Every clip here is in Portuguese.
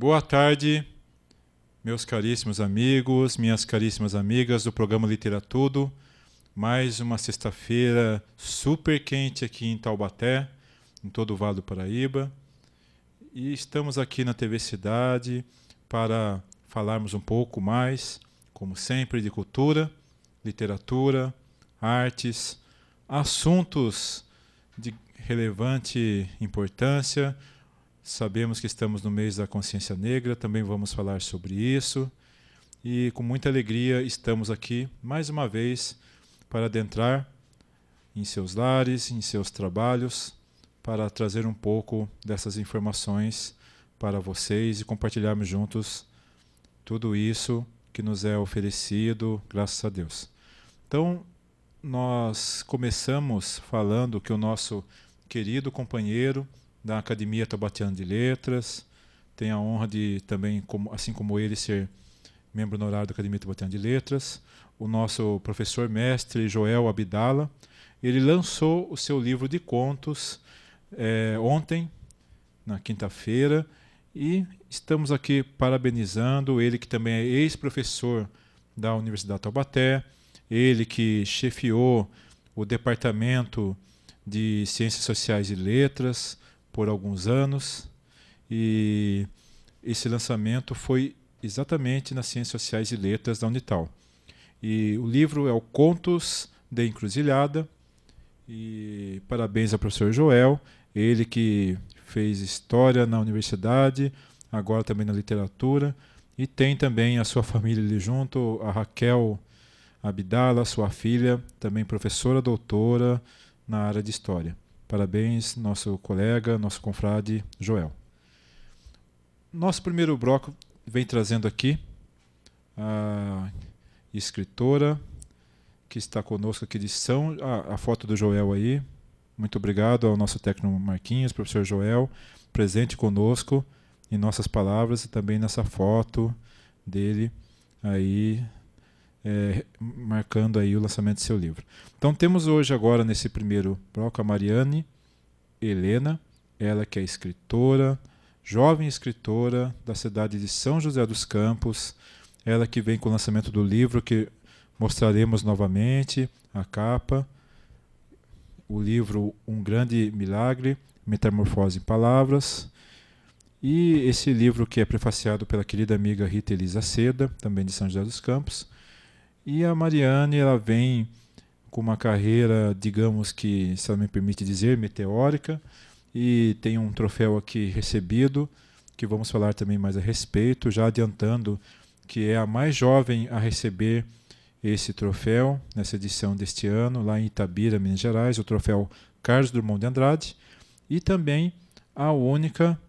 Boa tarde, meus caríssimos amigos, minhas caríssimas amigas do programa Literatudo. Mais uma sexta-feira super quente aqui em Taubaté, em todo o Vale do Paraíba. E estamos aqui na TV Cidade para falarmos um pouco mais, como sempre, de cultura, literatura, artes, assuntos de relevante importância. Sabemos que estamos no mês da consciência negra, também vamos falar sobre isso. E com muita alegria estamos aqui, mais uma vez, para adentrar em seus lares, em seus trabalhos, para trazer um pouco dessas informações para vocês e compartilharmos juntos tudo isso que nos é oferecido, graças a Deus. Então, nós começamos falando que o nosso querido companheiro da Academia Taubatiana de Letras, tem a honra de também, assim como ele, ser membro honorário da Academia Taubatiana de Letras, o nosso professor mestre Joel Abdala. Ele lançou o seu livro de contos ontem, na quinta-feira, e estamos aqui parabenizando ele, que também é ex-professor da Universidade de Taubaté, ele que chefiou o Departamento de Ciências Sociais e Letras por alguns anos, e esse lançamento foi exatamente nas Ciências Sociais e Letras da Unital. E o livro é o Contos de Encruzilhada, e parabéns ao professor Joel, ele que fez história na universidade, agora também na literatura, e tem também a sua família ali junto, a Raquel Abdala, sua filha, também professora doutora na área de história. Parabéns, nosso colega, nosso confrade Joel. Nosso primeiro bloco vem trazendo aqui a escritora que está conosco aqui de São... a foto do Joel aí. Muito obrigado ao nosso técnico Marquinhos, professor Joel, presente conosco em nossas palavras e também nessa foto dele aí, marcando aí o lançamento de seu livro. Então temos hoje agora nesse primeiro bloco a Mariane Helena, ela que é escritora, jovem escritora da cidade de São José dos Campos, ela que vem com o lançamento do livro que mostraremos novamente, a capa, o livro Um Grande Milagre, Metamorfose em Palavras, e esse livro que é prefaciado pela querida amiga Rita Elisa Seda, também de São José dos Campos. E a Mariane, ela vem com uma carreira, digamos que, se ela me permite dizer, meteórica, e tem um troféu aqui recebido, que vamos falar também mais a respeito, já adiantando que é a mais jovem a receber esse troféu, nessa edição deste ano, lá em Itabira, Minas Gerais, o troféu Carlos Drummond de Andrade, e também a única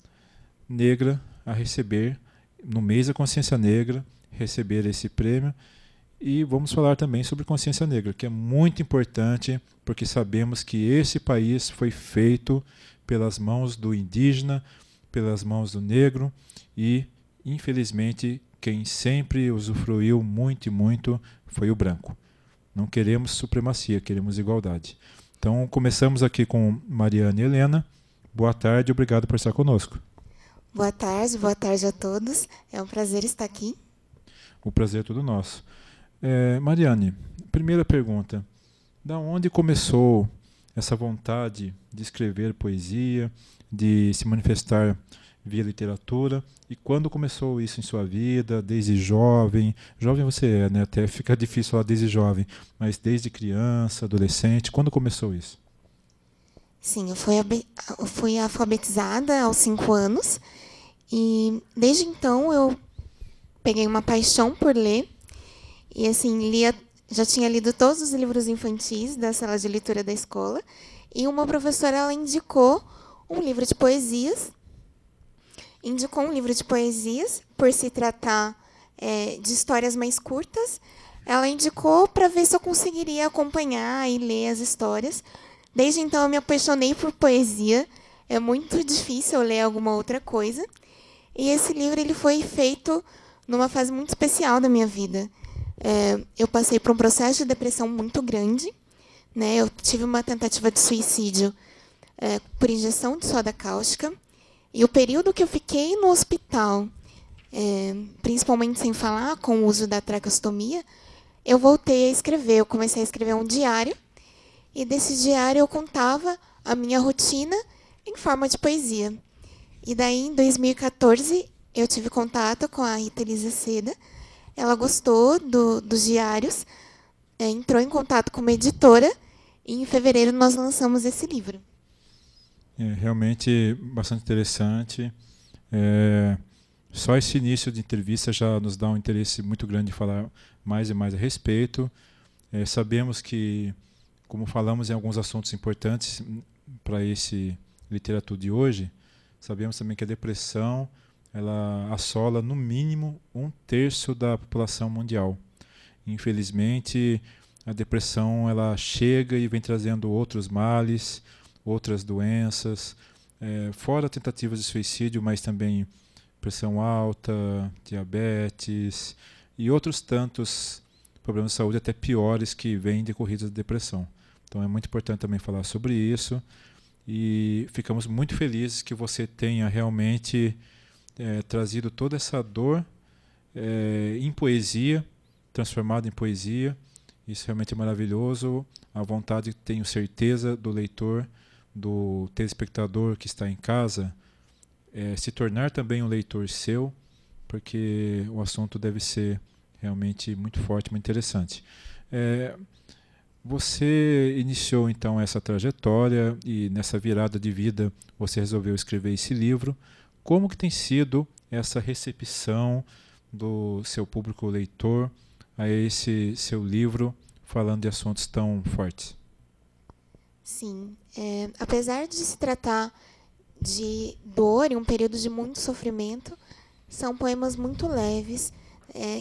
negra a receber, no mês da consciência negra, receber esse prêmio. E vamos falar também sobre consciência negra, que é muito importante, porque sabemos que esse país foi feito pelas mãos do indígena, pelas mãos do negro, e, infelizmente, quem sempre usufruiu muito e muito foi o branco. Não queremos supremacia, queremos igualdade. Então, começamos aqui com Mariane Helena. Boa tarde, obrigado por estar conosco. Boa tarde a todos. É um prazer estar aqui. O prazer é todo nosso. Mariane, primeira pergunta. Da onde começou essa vontade de escrever poesia, de se manifestar via literatura? E quando começou isso em sua vida? Desde jovem? Jovem você é, né? Até fica difícil falar desde jovem. Mas desde criança, adolescente, quando começou isso? Sim, eu fui alfabetizada aos 5 anos. E desde então eu peguei uma paixão por ler. E assim, já tinha lido todos os livros infantis da sala de leitura da escola. E uma professora ela indicou um livro de poesias. Indicou um livro de poesias, por se tratar de histórias mais curtas. Ela indicou para ver se eu conseguiria acompanhar e ler as histórias. Desde então eu me apaixonei por poesia. É muito difícil eu ler alguma outra coisa. E esse livro ele foi feito numa fase muito especial da minha vida. Eu passei por um processo de depressão muito grande, né? Eu tive uma tentativa de suicídio por injeção de soda cáustica. E o período que eu fiquei no hospital principalmente sem falar, com o uso da traqueostomia, eu voltei a escrever. Eu comecei a escrever um diário, e desse diário eu contava a minha rotina em forma de poesia. E daí, em 2014, eu tive contato com a Rita Elisa Seda. Ela gostou dos diários, entrou em contato com uma editora, e em fevereiro nós lançamos esse livro. É realmente bastante interessante. Só esse início de entrevista já nos dá um interesse muito grande de falar mais e mais a respeito. Sabemos que, como falamos em alguns assuntos importantes para esse literatura de hoje, sabemos também que a depressão ela assola no mínimo 1/3 da população mundial. Infelizmente, a depressão ela chega e vem trazendo outros males, outras doenças, fora tentativas de suicídio, mas também pressão alta, diabetes e outros tantos problemas de saúde até piores que vêm decorridos da depressão. Então é muito importante também falar sobre isso e ficamos muito felizes que você tenha realmente trazido toda essa dor em poesia, transformada em poesia. Isso realmente é maravilhoso. A vontade, tenho certeza, do leitor, do telespectador que está em casa, se tornar também um leitor seu, porque o assunto deve ser realmente muito forte, muito interessante. Você iniciou então essa trajetória e nessa virada de vida você resolveu escrever esse livro. Como que tem sido essa recepção do seu público leitor a esse seu livro falando de assuntos tão fortes? Sim, apesar de se tratar de dor e um período de muito sofrimento, são poemas muito leves,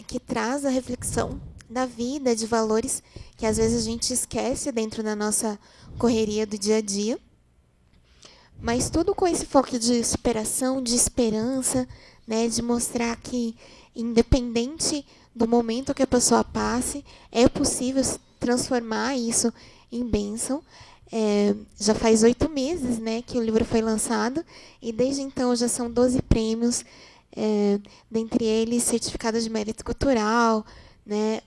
que traz a reflexão da vida, de valores que às vezes a gente esquece dentro da nossa correria do dia a dia. Mas tudo com esse foco de superação, de esperança, né, de mostrar que, independente do momento que a pessoa passe, é possível transformar isso em bênção. Já faz 8 meses, né, que o livro foi lançado, e desde então já são 12 prêmios, dentre eles certificado de mérito cultural, né,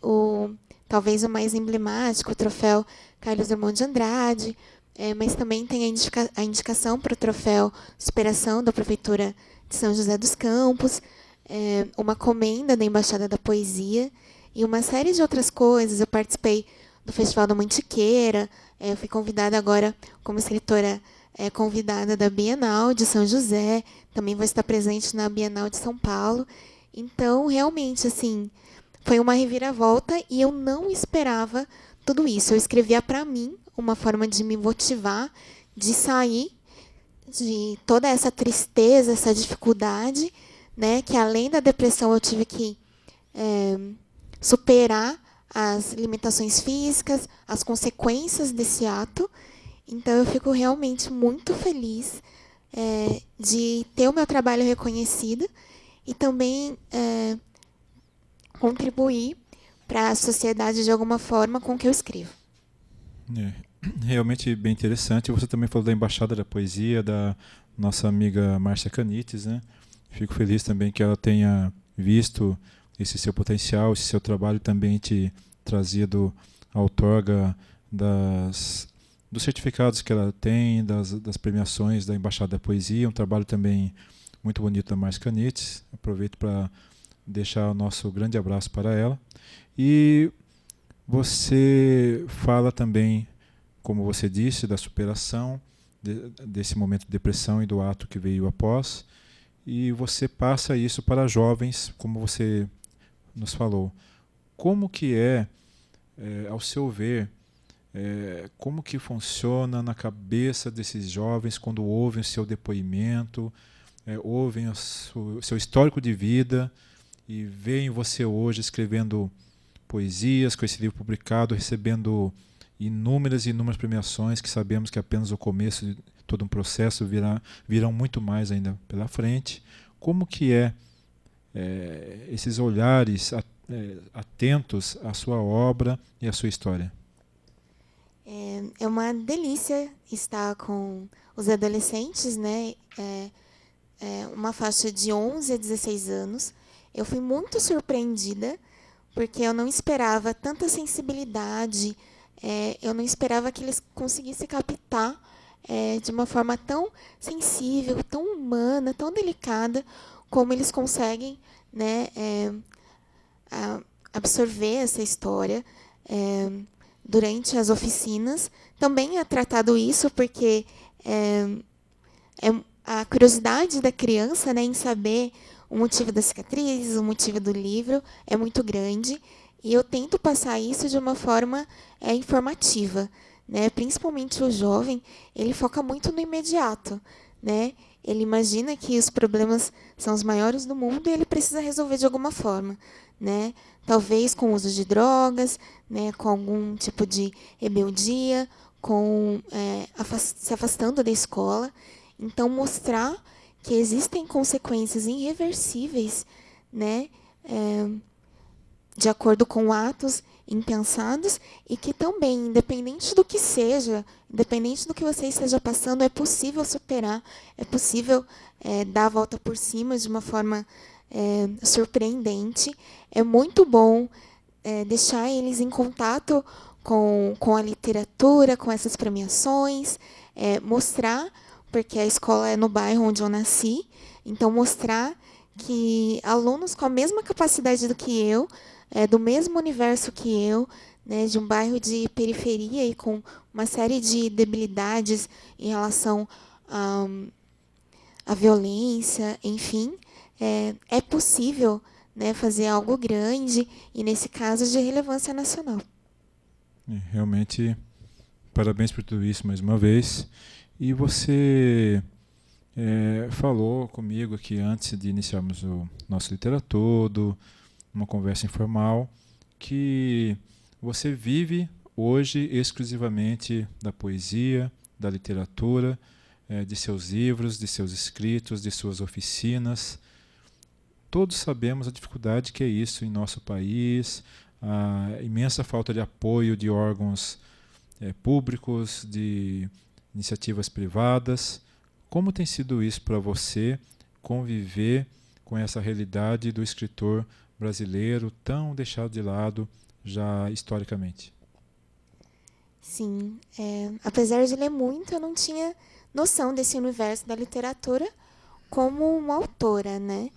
talvez o mais emblemático, o troféu Carlos Drummond de Andrade, mas também tem a indicação para o troféu Superação da Prefeitura de São José dos Campos, uma comenda da Embaixada da Poesia e uma série de outras coisas. Eu participei do Festival da Mantiqueira, eu fui convidada agora como escritora convidada da Bienal de São José, também vou estar presente na Bienal de São Paulo. Então, realmente, assim, foi uma reviravolta e eu não esperava tudo isso. Eu escrevia para mim, uma forma de me motivar, de sair de toda essa tristeza, essa dificuldade, né, que além da depressão eu tive que superar as limitações físicas, as consequências desse ato. Então eu fico realmente muito feliz de ter o meu trabalho reconhecido e também contribuir para a sociedade de alguma forma com o que eu escrevo. Realmente bem interessante. Você também falou da Embaixada da Poesia, da nossa amiga Márcia Canites, né? Fico feliz também que ela tenha visto esse seu potencial, esse seu trabalho também te trazido a outorga dos certificados que ela tem, das premiações da Embaixada da Poesia, um trabalho também muito bonito da Márcia Canites. Aproveito para deixar o nosso grande abraço para ela. E você fala também, como você disse, da superação desse momento de depressão e do ato que veio após, e você passa isso para jovens, como você nos falou. Como que ao seu ver, como que funciona na cabeça desses jovens quando ouvem o seu depoimento, ouvem o seu histórico de vida e veem você hoje escrevendo poesias, com esse livro publicado, recebendo inúmeras e inúmeras premiações, que sabemos que é apenas o começo de todo um processo, virão muito mais ainda pela frente. Como que esses olhares atentos à sua obra e à sua história? É uma delícia estar com os adolescentes, né? Uma faixa de 11 a 16 anos. eu fui muito surpreendida, porque eu não esperava tanta sensibilidade, eu não esperava que eles conseguissem captar de uma forma tão sensível, tão humana, tão delicada, como eles conseguem, né, absorver essa história durante as oficinas. Também é tratado isso porque a curiosidade da criança, né, em saber o motivo das cicatrizes, o motivo do livro, é muito grande. E eu tento passar isso de uma forma informativa. Né? Principalmente o jovem, ele foca muito no imediato. Né? Ele imagina que os problemas são os maiores do mundo e ele precisa resolver de alguma forma. Né? Talvez com o uso de drogas, né, com algum tipo de rebeldia, com se afastando da escola. Então, mostrar que existem consequências irreversíveis, né, de acordo com atos impensados, e que também, independente do que seja, independente do que você esteja passando, é possível superar, é possível dar a volta por cima de uma forma surpreendente. É muito bom deixar eles em contato com a literatura, com essas premiações, mostrar, porque a escola é no bairro onde eu nasci, então mostrar que alunos com a mesma capacidade do que eu, do mesmo universo que eu, né, de um bairro de periferia e com uma série de debilidades em relação à violência, enfim, é possível, né, fazer algo grande e, nesse caso, de relevância nacional. Realmente, parabéns por tudo isso mais uma vez. E você falou comigo aqui antes de iniciarmos o nosso Literatudo, uma conversa informal, que você vive hoje exclusivamente da poesia, da literatura, de seus livros, de seus escritos, de suas oficinas. Todos sabemos a dificuldade que é isso em nosso país, a imensa falta de apoio de órgãos públicos, de iniciativas privadas. Como tem sido isso para você, conviver com essa realidade do escritor brasileiro tão deixado de lado já historicamente? Sim, apesar de ler muito, eu não tinha noção desse universo da literatura como uma autora, né?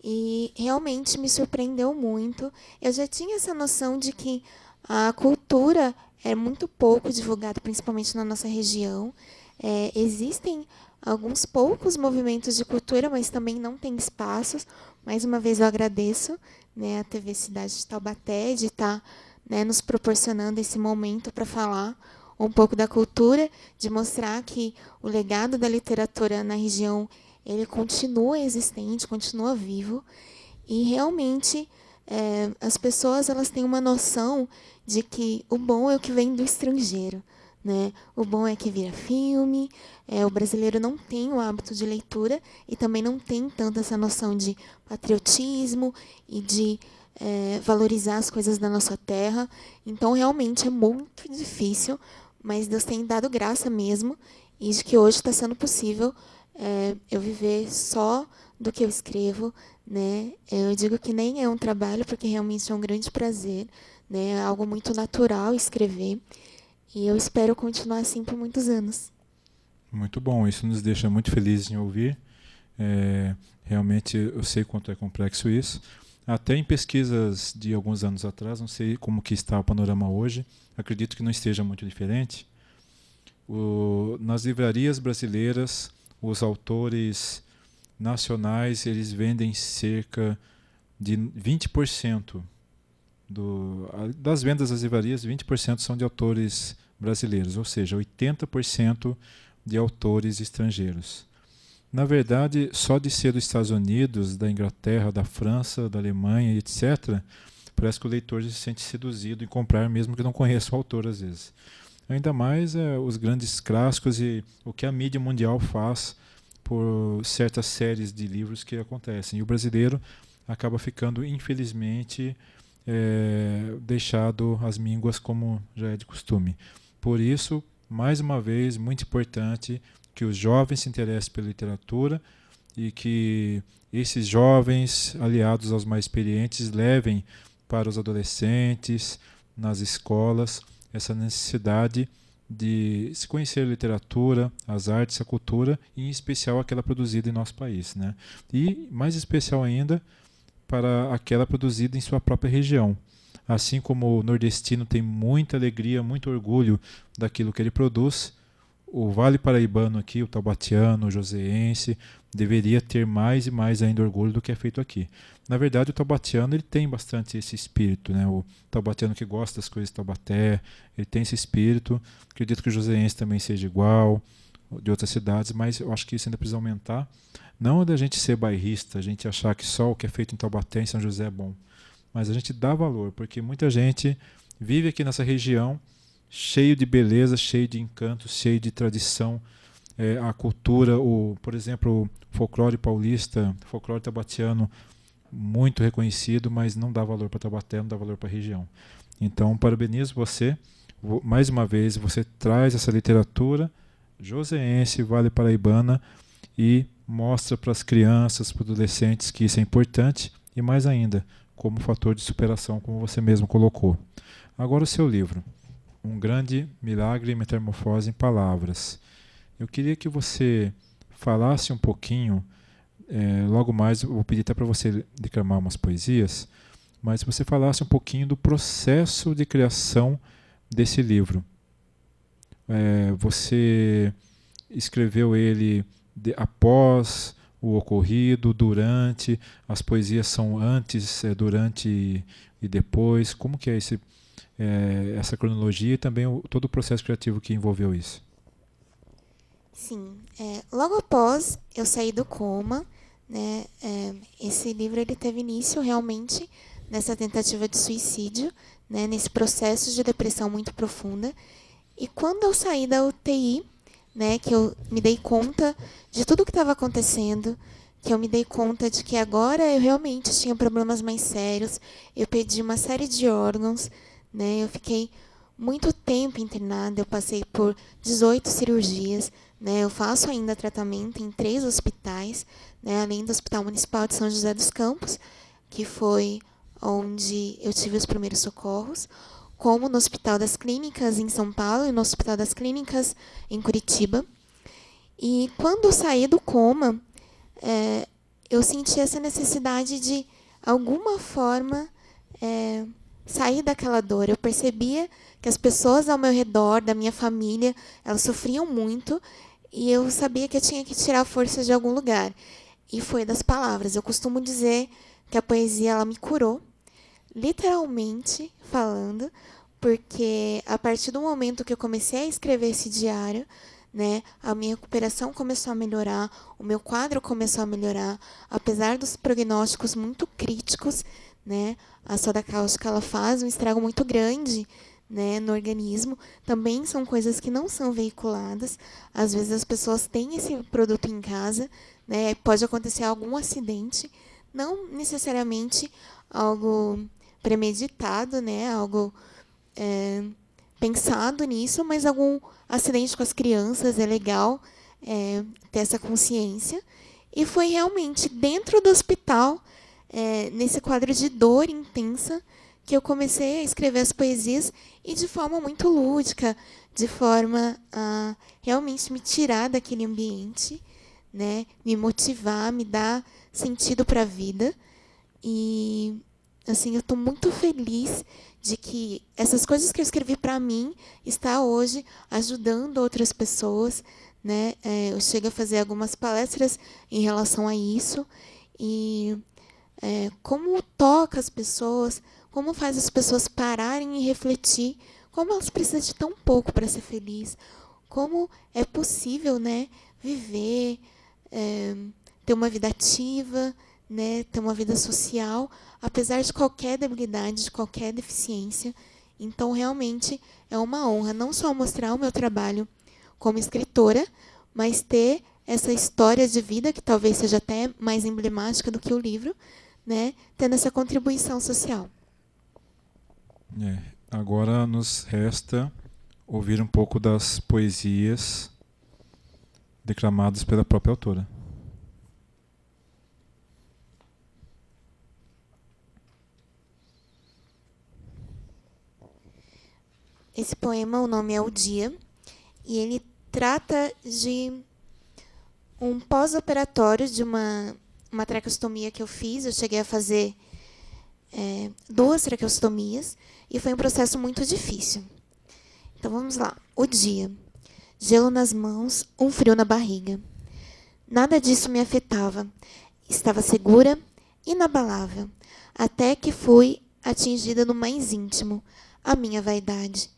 E realmente me surpreendeu muito. Eu já tinha essa noção de que a cultura é muito pouco divulgada, principalmente na nossa região. Existem alguns poucos movimentos de cultura, mas também não tem espaços. Mais uma vez eu agradeço, né, a TV Cidade de Taubaté de estar, né, nos proporcionando esse momento para falar um pouco da cultura, de mostrar que o legado da literatura na região ele continua existente, continua vivo, e realmente as pessoas elas têm uma noção de que o bom é o que vem do estrangeiro. Né? O bom é que vira filme, o brasileiro não tem o hábito de leitura e também não tem tanto essa noção de patriotismo e de valorizar as coisas da nossa terra. Então, realmente é muito difícil, mas Deus tem dado graça mesmo, e de que hoje está sendo possível eu viver só do que eu escrevo. Né? Eu digo que nem é um trabalho, porque realmente é um grande prazer, né? É algo muito natural escrever. E eu espero continuar assim por muitos anos. Muito bom, isso nos deixa muito felizes em ouvir. Realmente eu sei quanto é complexo isso. Até em pesquisas de alguns anos atrás, não sei como que está o panorama hoje, acredito que não esteja muito diferente. Nas livrarias brasileiras, os autores nacionais eles vendem cerca de 20% das vendas das livrarias, 20% são de autores brasileiros, ou seja, 80% de autores estrangeiros. Na verdade, só de ser dos Estados Unidos, da Inglaterra, da França, da Alemanha, etc., parece que o leitor se sente seduzido em comprar, mesmo que não conheça o autor, às vezes. Ainda mais os grandes clássicos e o que a mídia mundial faz por certas séries de livros que acontecem. E o brasileiro acaba ficando, infelizmente, deixado às mínguas, como já é de costume. Por isso, mais uma vez, muito importante que os jovens se interessem pela literatura e que esses jovens, aliados aos mais experientes, levem para os adolescentes, nas escolas, essa necessidade de se conhecer a literatura, as artes, a cultura, e em especial aquela produzida em nosso país, né? E mais especial ainda para aquela produzida em sua própria região. Assim como o nordestino tem muita alegria, muito orgulho daquilo que ele produz, o Vale Paraibano aqui, o taubatiano, o joseense, deveria ter mais e mais ainda orgulho do que é feito aqui. Na verdade, o taubatiano ele tem bastante esse espírito, né? O taubatiano que gosta das coisas de Taubaté, ele tem esse espírito. Acredito que o joseense também seja igual, de outras cidades, mas eu acho que isso ainda precisa aumentar. Não da gente ser bairrista, a gente achar que só o que é feito em Taubaté, em São José é bom, mas a gente dá valor, porque muita gente vive aqui nessa região cheio de beleza, cheio de encanto, cheio de tradição, a cultura, por exemplo, o folclore paulista, o folclore taubatiano, muito reconhecido, mas não dá valor para Taubaté, não dá valor para a região. Então, parabenizo você, mais uma vez, você traz essa literatura joseense, vale paraibana, e mostra para as crianças, para os adolescentes que isso é importante, e mais ainda, como fator de superação, como você mesmo colocou. Agora o seu livro, Um Grande Milagre e Metamorfose em Palavras. Eu queria que você falasse um pouquinho, logo mais eu vou pedir até para você declamar umas poesias, mas você falasse um pouquinho do processo de criação desse livro. Você escreveu ele após o ocorrido, durante, as poesias são antes, durante e depois. Como que é essa cronologia e também todo o processo criativo que envolveu isso? Sim, logo após eu sair do coma, né, esse livro ele teve início realmente nessa tentativa de suicídio, né, nesse processo de depressão muito profunda. E quando eu saí da UTI, né, que eu me dei conta de tudo que estava acontecendo, que eu me dei conta de que agora eu realmente tinha problemas mais sérios, eu perdi uma série de órgãos, né, eu fiquei muito tempo internada, eu passei por 18 cirurgias, né, eu faço ainda tratamento em 3 hospitais, né, além do Hospital Municipal de São José dos Campos, que foi onde eu tive os primeiros socorros, como no Hospital das Clínicas em São Paulo e no Hospital das Clínicas em Curitiba. E quando eu saí do coma, eu senti essa necessidade de, alguma forma, sair daquela dor. Eu percebia que as pessoas ao meu redor, da minha família, elas sofriam muito e eu sabia que eu tinha que tirar força de algum lugar. E foi das palavras. Eu costumo dizer que a poesia ela me curou, literalmente falando, porque a partir do momento que eu comecei a escrever esse diário, né, a minha recuperação começou a melhorar, o meu quadro começou a melhorar, apesar dos prognósticos muito críticos, né, a soda cáustica ela faz um estrago muito grande, né, no organismo. Também são coisas que não são veiculadas. Às vezes as pessoas têm esse produto em casa, né, pode acontecer algum acidente, não necessariamente algo premeditado, né, algo pensado nisso, mas algum acidente com as crianças é legal ter essa consciência. E foi realmente dentro do hospital, nesse quadro de dor intensa, que eu comecei a escrever as poesias e de forma muito lúdica, de forma a realmente me tirar daquele ambiente, né, me motivar, me dar sentido para a vida. E assim, eu estou muito feliz de que essas coisas que eu escrevi para mim está hoje ajudando outras pessoas, né? Eu chego a fazer algumas palestras em relação a isso e como toca as pessoas, como faz as pessoas pararem e refletir, como elas precisam de tão pouco para ser feliz, como é possível, né, viver, ter uma vida ativa, né, ter uma vida social, apesar de qualquer debilidade, de qualquer deficiência. Então, realmente, é uma honra não só mostrar o meu trabalho como escritora, mas ter essa história de vida, que talvez seja até mais emblemática do que o livro, né, tendo essa contribuição social. Agora nos resta ouvir um pouco das poesias declamadas pela própria autora. esse poema, o nome é O Dia, e ele trata de um pós-operatório de uma traqueostomia que eu fiz. Eu cheguei a fazer 2 traqueostomias e foi um processo muito difícil. Então vamos lá. O dia. Gelo nas mãos, um frio na barriga. Nada disso me afetava. Estava segura, inabalável, até que fui atingida no mais íntimo, a minha vaidade.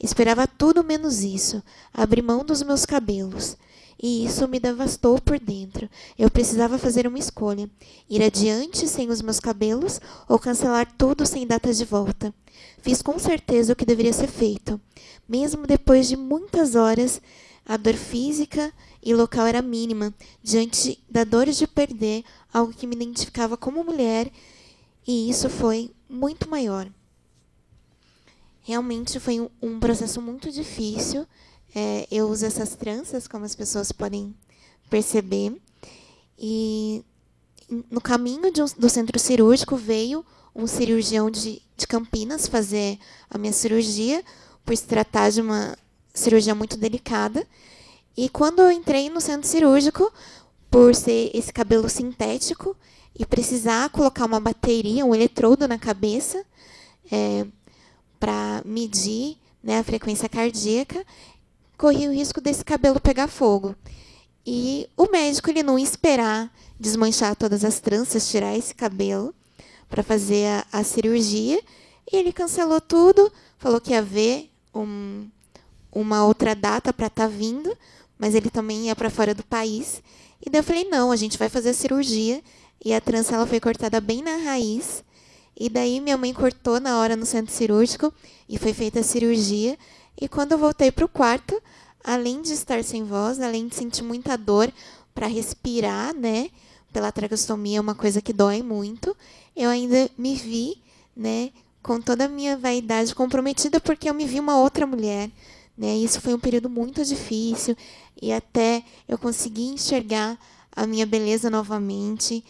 Esperava tudo menos isso, abri mão dos meus cabelos. E isso me devastou por dentro. Eu precisava fazer uma escolha: ir adiante sem os meus cabelos ou cancelar tudo sem data de volta. Fiz com certeza o que deveria ser feito. Mesmo depois de muitas horas, a dor física e local era mínima, diante da dor de perder algo que me identificava como mulher, e isso foi muito maior. Realmente foi um processo muito difícil. Eu uso essas tranças, como as pessoas podem perceber. E no caminho do centro cirúrgico veio um cirurgião de Campinas fazer a minha cirurgia, por se tratar de uma cirurgia muito delicada. E quando eu entrei no centro cirúrgico, por ser esse cabelo sintético e precisar colocar uma bateria, um eletrodo na cabeça, para medir, né, a frequência cardíaca, corri o risco desse cabelo pegar fogo. E o médico, ele não ia esperar desmanchar todas as tranças, tirar esse cabelo para fazer a cirurgia, e ele cancelou tudo, falou que ia ver uma outra data para estar vindo, mas ele também ia para fora do país. E daí eu falei, não, a gente vai fazer a cirurgia. E a trança ela foi cortada bem na raiz. E daí minha mãe cortou na hora no centro cirúrgico e foi feita a cirurgia. E quando eu voltei para o quarto, além de estar sem voz, além de sentir muita dor para respirar, né, pela traqueostomia, é uma coisa que dói muito, eu ainda me vi, né, com toda a minha vaidade comprometida, porque eu me vi uma outra mulher, né? Isso foi um período muito difícil, e até eu conseguir enxergar a minha beleza novamente,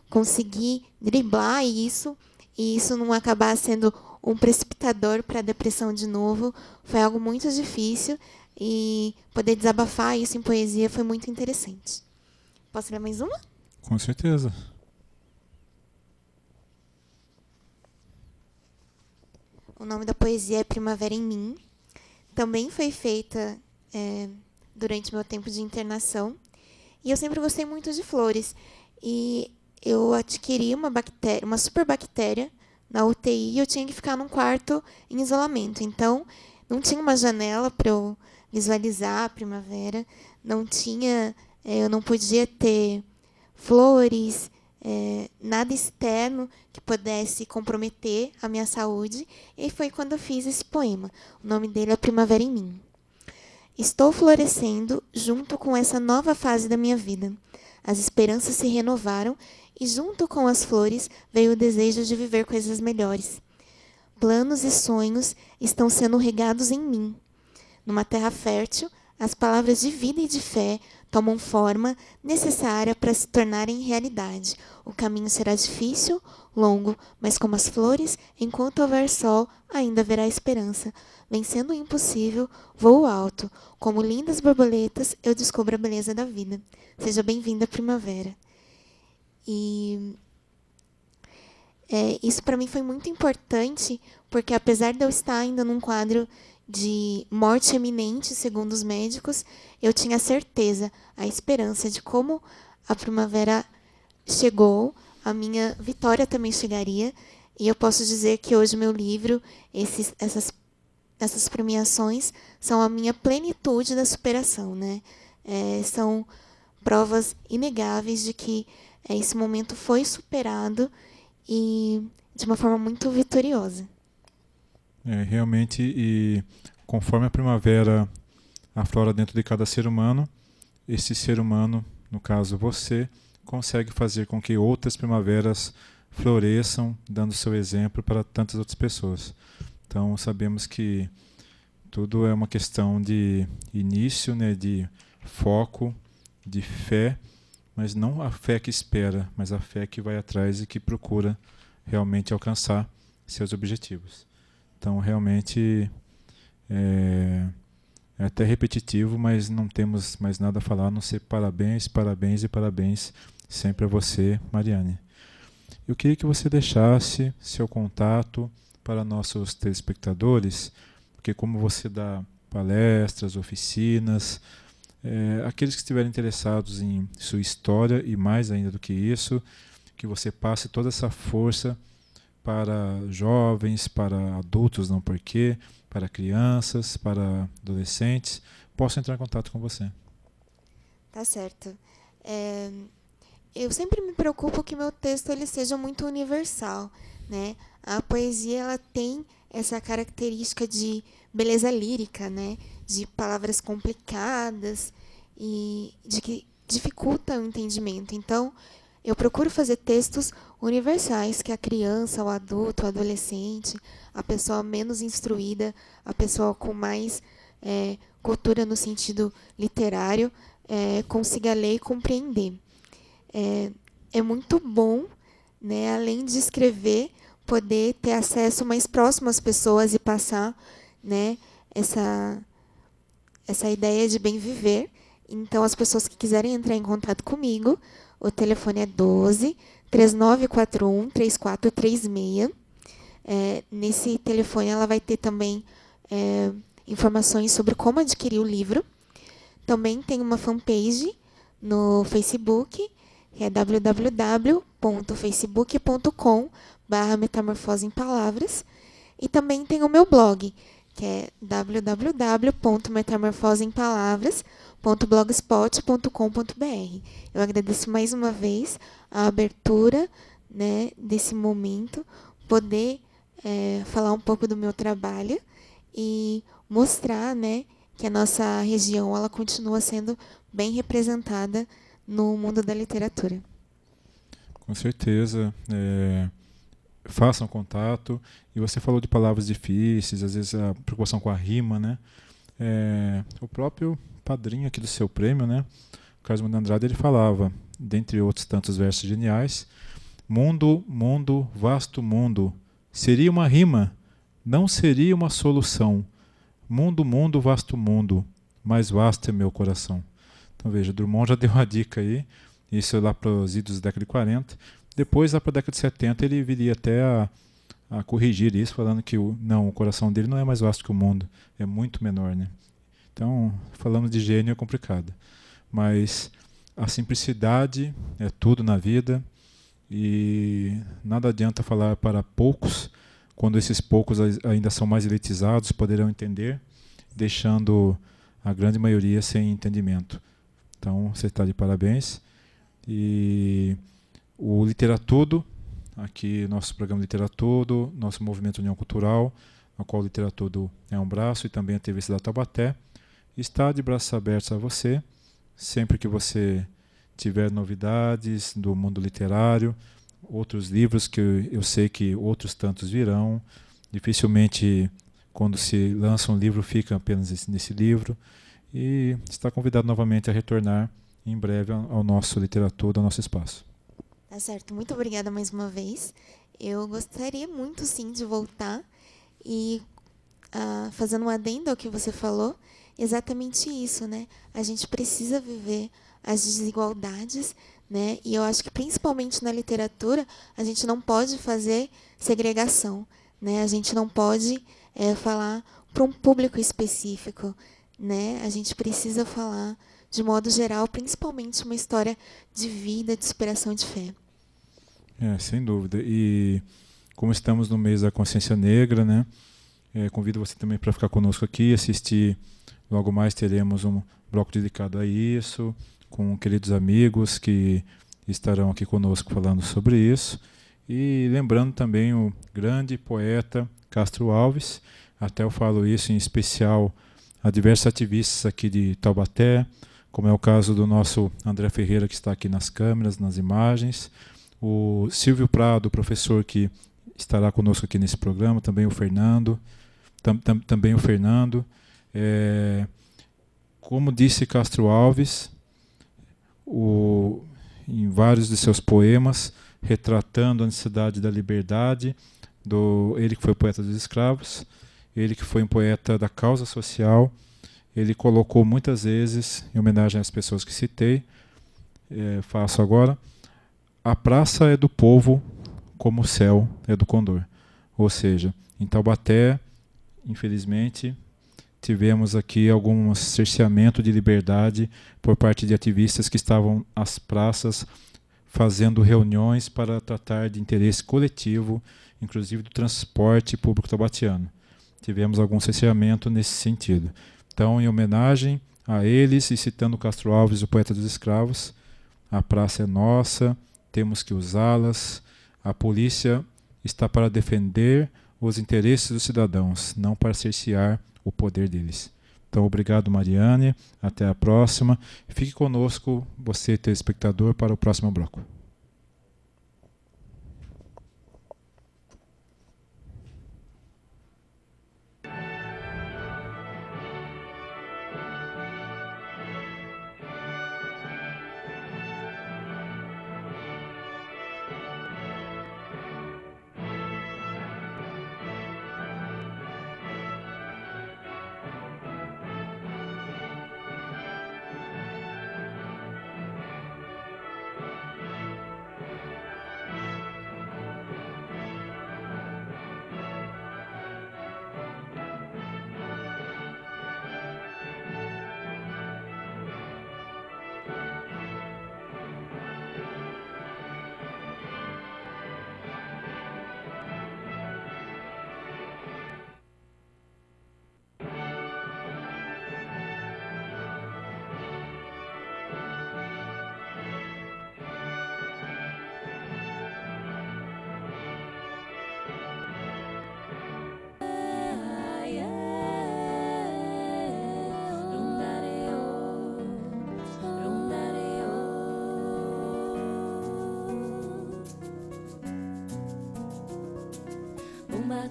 conseguir driblar isso, e isso não acabar sendo um precipitador para a depressão de novo, foi algo muito difícil, e poder desabafar isso em poesia foi muito interessante. Posso ler mais uma? Com certeza. O nome da poesia é Primavera em Mim. Também foi feita durante meu tempo de internação. E eu sempre gostei muito de flores. E eu adquiri uma superbactéria na UTI, e eu tinha que ficar num quarto em isolamento. Então, não tinha uma janela para eu visualizar a primavera. Eu não podia ter flores, nada externo que pudesse comprometer a minha saúde. E foi quando eu fiz esse poema. O nome dele é Primavera em Mim. Estou florescendo junto com essa nova fase da minha vida. As esperanças se renovaram e junto com as flores veio o desejo de viver coisas melhores. Planos e sonhos estão sendo regados em mim. Numa terra fértil, as palavras de vida e de fé tomam forma necessária para se tornarem realidade. O caminho será difícil, longo, mas como as flores, enquanto houver sol, ainda haverá esperança. Vencendo o impossível, voo alto. Como lindas borboletas, eu descubro a beleza da vida. Seja bem-vinda, primavera. E isso para mim foi muito importante, porque apesar de eu estar ainda num quadro de morte iminente, segundo os médicos, eu tinha certeza, a esperança de como a primavera chegou, a minha vitória também chegaria. E eu posso dizer que hoje meu livro, essas premiações, são a minha plenitude da superação, né? São provas inegáveis de que esse momento foi superado e de uma forma muito vitoriosa. Realmente, e conforme a primavera aflora dentro de cada ser humano, esse ser humano, no caso você, consegue fazer com que outras primaveras floresçam, dando seu exemplo para tantas outras pessoas. Então sabemos que tudo é uma questão de início, né, de foco, de fé, mas não a fé que espera, mas a fé que vai atrás e que procura realmente alcançar seus objetivos. Então, realmente, é até repetitivo, mas não temos mais nada a falar, a não ser parabéns, parabéns e parabéns sempre a você, Mariane. Eu queria que você deixasse seu contato para nossos telespectadores, porque como você dá palestras, oficinas, aqueles que estiverem interessados em sua história e mais ainda do que isso, que você passe toda essa força para jovens, para adultos, não porquê, para crianças, para adolescentes, possam entrar em contato com você. Tá certo. Eu sempre me preocupo que meu texto ele seja muito universal, né? A poesia ela tem essa característica de beleza lírica, né? De palavras complicadas e de que dificulta o entendimento. Então, eu procuro fazer textos universais que a criança, o adulto, o adolescente, a pessoa menos instruída, a pessoa com mais cultura no sentido literário, consiga ler e compreender. É muito bom, né, além de escrever, poder ter acesso mais próximo às pessoas e passar, né, essa ideia de bem viver. Então, as pessoas que quiserem entrar em contato comigo, o telefone é 12 3941 3436. Nesse telefone ela vai ter também informações sobre como adquirir o livro. Também tem uma fanpage no Facebook, que é www.facebook.com/metamorfose em palavras. E também tem o meu blog, que é www.metamorfoseempalavras.blogspot.com.br. Eu agradeço mais uma vez a abertura, né, desse momento, poder falar um pouco do meu trabalho e mostrar, né, que a nossa região ela continua sendo bem representada no mundo da literatura. Com certeza. Façam contato. E você falou de palavras difíceis, às vezes a preocupação com a rima, né? O próprio padrinho aqui do seu prêmio, né? Carlos Drummond de Andrade, ele falava, dentre outros tantos versos geniais: mundo, mundo, vasto mundo, seria uma rima, não seria uma solução. Mundo, mundo, vasto mundo, mais vasto é meu coração. Então veja, Drummond já deu uma dica aí, isso lá para os idos da década de 40. Depois, lá para a década de 70, ele viria até a corrigir isso, falando que o coração dele não é mais vasto que o mundo, é muito menor, né? Então, falando de gênio é complicado. Mas a simplicidade é tudo na vida e nada adianta falar para poucos, quando esses poucos ainda são mais elitizados, poderão entender, deixando a grande maioria sem entendimento. Então, você está de parabéns. E o Literatudo, aqui nosso programa Literatudo, nosso movimento União Cultural, a qual o Literatudo é um braço, e também a TV Cidade Taubaté, está de braços abertos a você, sempre que você tiver novidades do mundo literário, outros livros que eu sei que outros tantos virão. Dificilmente, quando se lança um livro, fica apenas nesse livro. E está convidado novamente a retornar em breve ao nosso Literatura, ao nosso espaço. Tá certo. Muito obrigada mais uma vez. Eu gostaria muito, sim, de voltar e, fazendo um adendo ao que você falou, exatamente isso, né? A gente precisa viver as desigualdades, né? E eu acho que, principalmente na literatura, a gente não pode fazer segregação, né? A gente não pode falar para um público específico, né? A gente precisa falar, de modo geral, principalmente uma história de vida, de superação de fé. Sem dúvida. E como estamos no mês da consciência negra, né? Convido você também para ficar conosco aqui, assistir. Logo mais teremos um bloco dedicado a isso, com queridos amigos que estarão aqui conosco falando sobre isso. E lembrando também o grande poeta Castro Alves, até eu falo isso em especial a diversos ativistas aqui de Taubaté, como é o caso do nosso André Ferreira, que está aqui nas câmeras, nas imagens, o Silvio Prado, professor que estará conosco aqui nesse programa, também o Fernando, também o Fernando. Como disse Castro Alves, em vários de seus poemas, retratando a necessidade da liberdade, ele que foi poeta dos escravos, ele que foi um poeta da causa social. Ele colocou muitas vezes, em homenagem às pessoas que citei, faço agora: a praça é do povo como o céu é do condor. Ou seja, em Taubaté, infelizmente, tivemos aqui algum cerceamento de liberdade por parte de ativistas que estavam às praças fazendo reuniões para tratar de interesse coletivo, inclusive do transporte público taubatiano. Tivemos algum cerceamento nesse sentido. Então, em homenagem a eles e citando Castro Alves, o poeta dos escravos, a praça é nossa, temos que usá-las. A polícia está para defender os interesses dos cidadãos, não para cercear o poder deles. Então, obrigado, Mariane. Até a próxima. Fique conosco, você, telespectador, para o próximo bloco.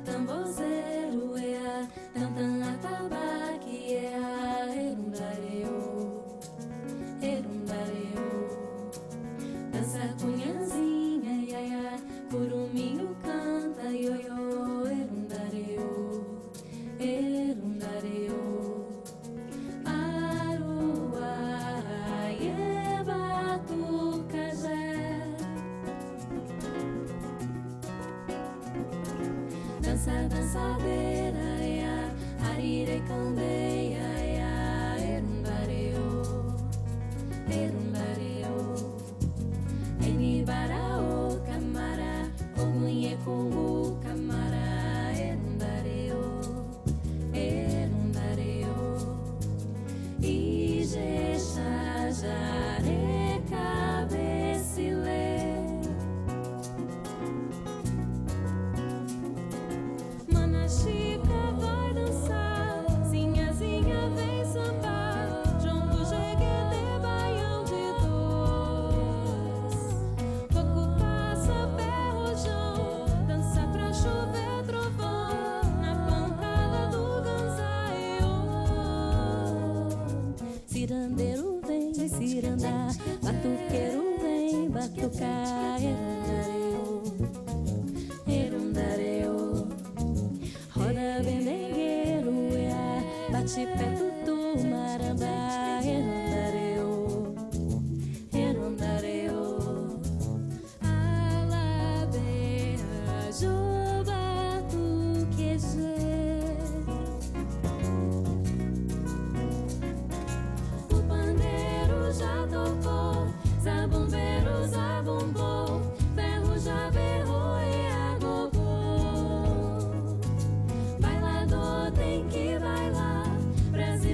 Tambozeiro, ea, tantan atabaque, ea, erundareu, erundareu. Dança cunhazinha, iaia, curuminho canta, ioiô, erundareu, erundareu. Aruá, ieba, tucajé. Dança, dançadeira, ea, arire candeia, ea, erundareu, erundareu. Enibaraô, camara, ogunhe kungu, camara, erundareu, erundareu. Ijexa, jare, cabecilê. Chica vai dançar, Zinha vem sambar, jongo, jeguete, baião de dois. Coco passa, perrojão, dança pra chover trovão, na pancada do ganzaiô. Cirandeiro vem cirandar, batuqueiro vem batucar, erundareu. Roda bendegueiro, ea, bate pé tutu, marambá, erundareu, erundareu. Alabeira, juba, tuquejê. O pandeiro já tocou, zabumbeiro, zabumbou, ferro já berrou, ea, gogô. Bailador tem que bailar, Brasil.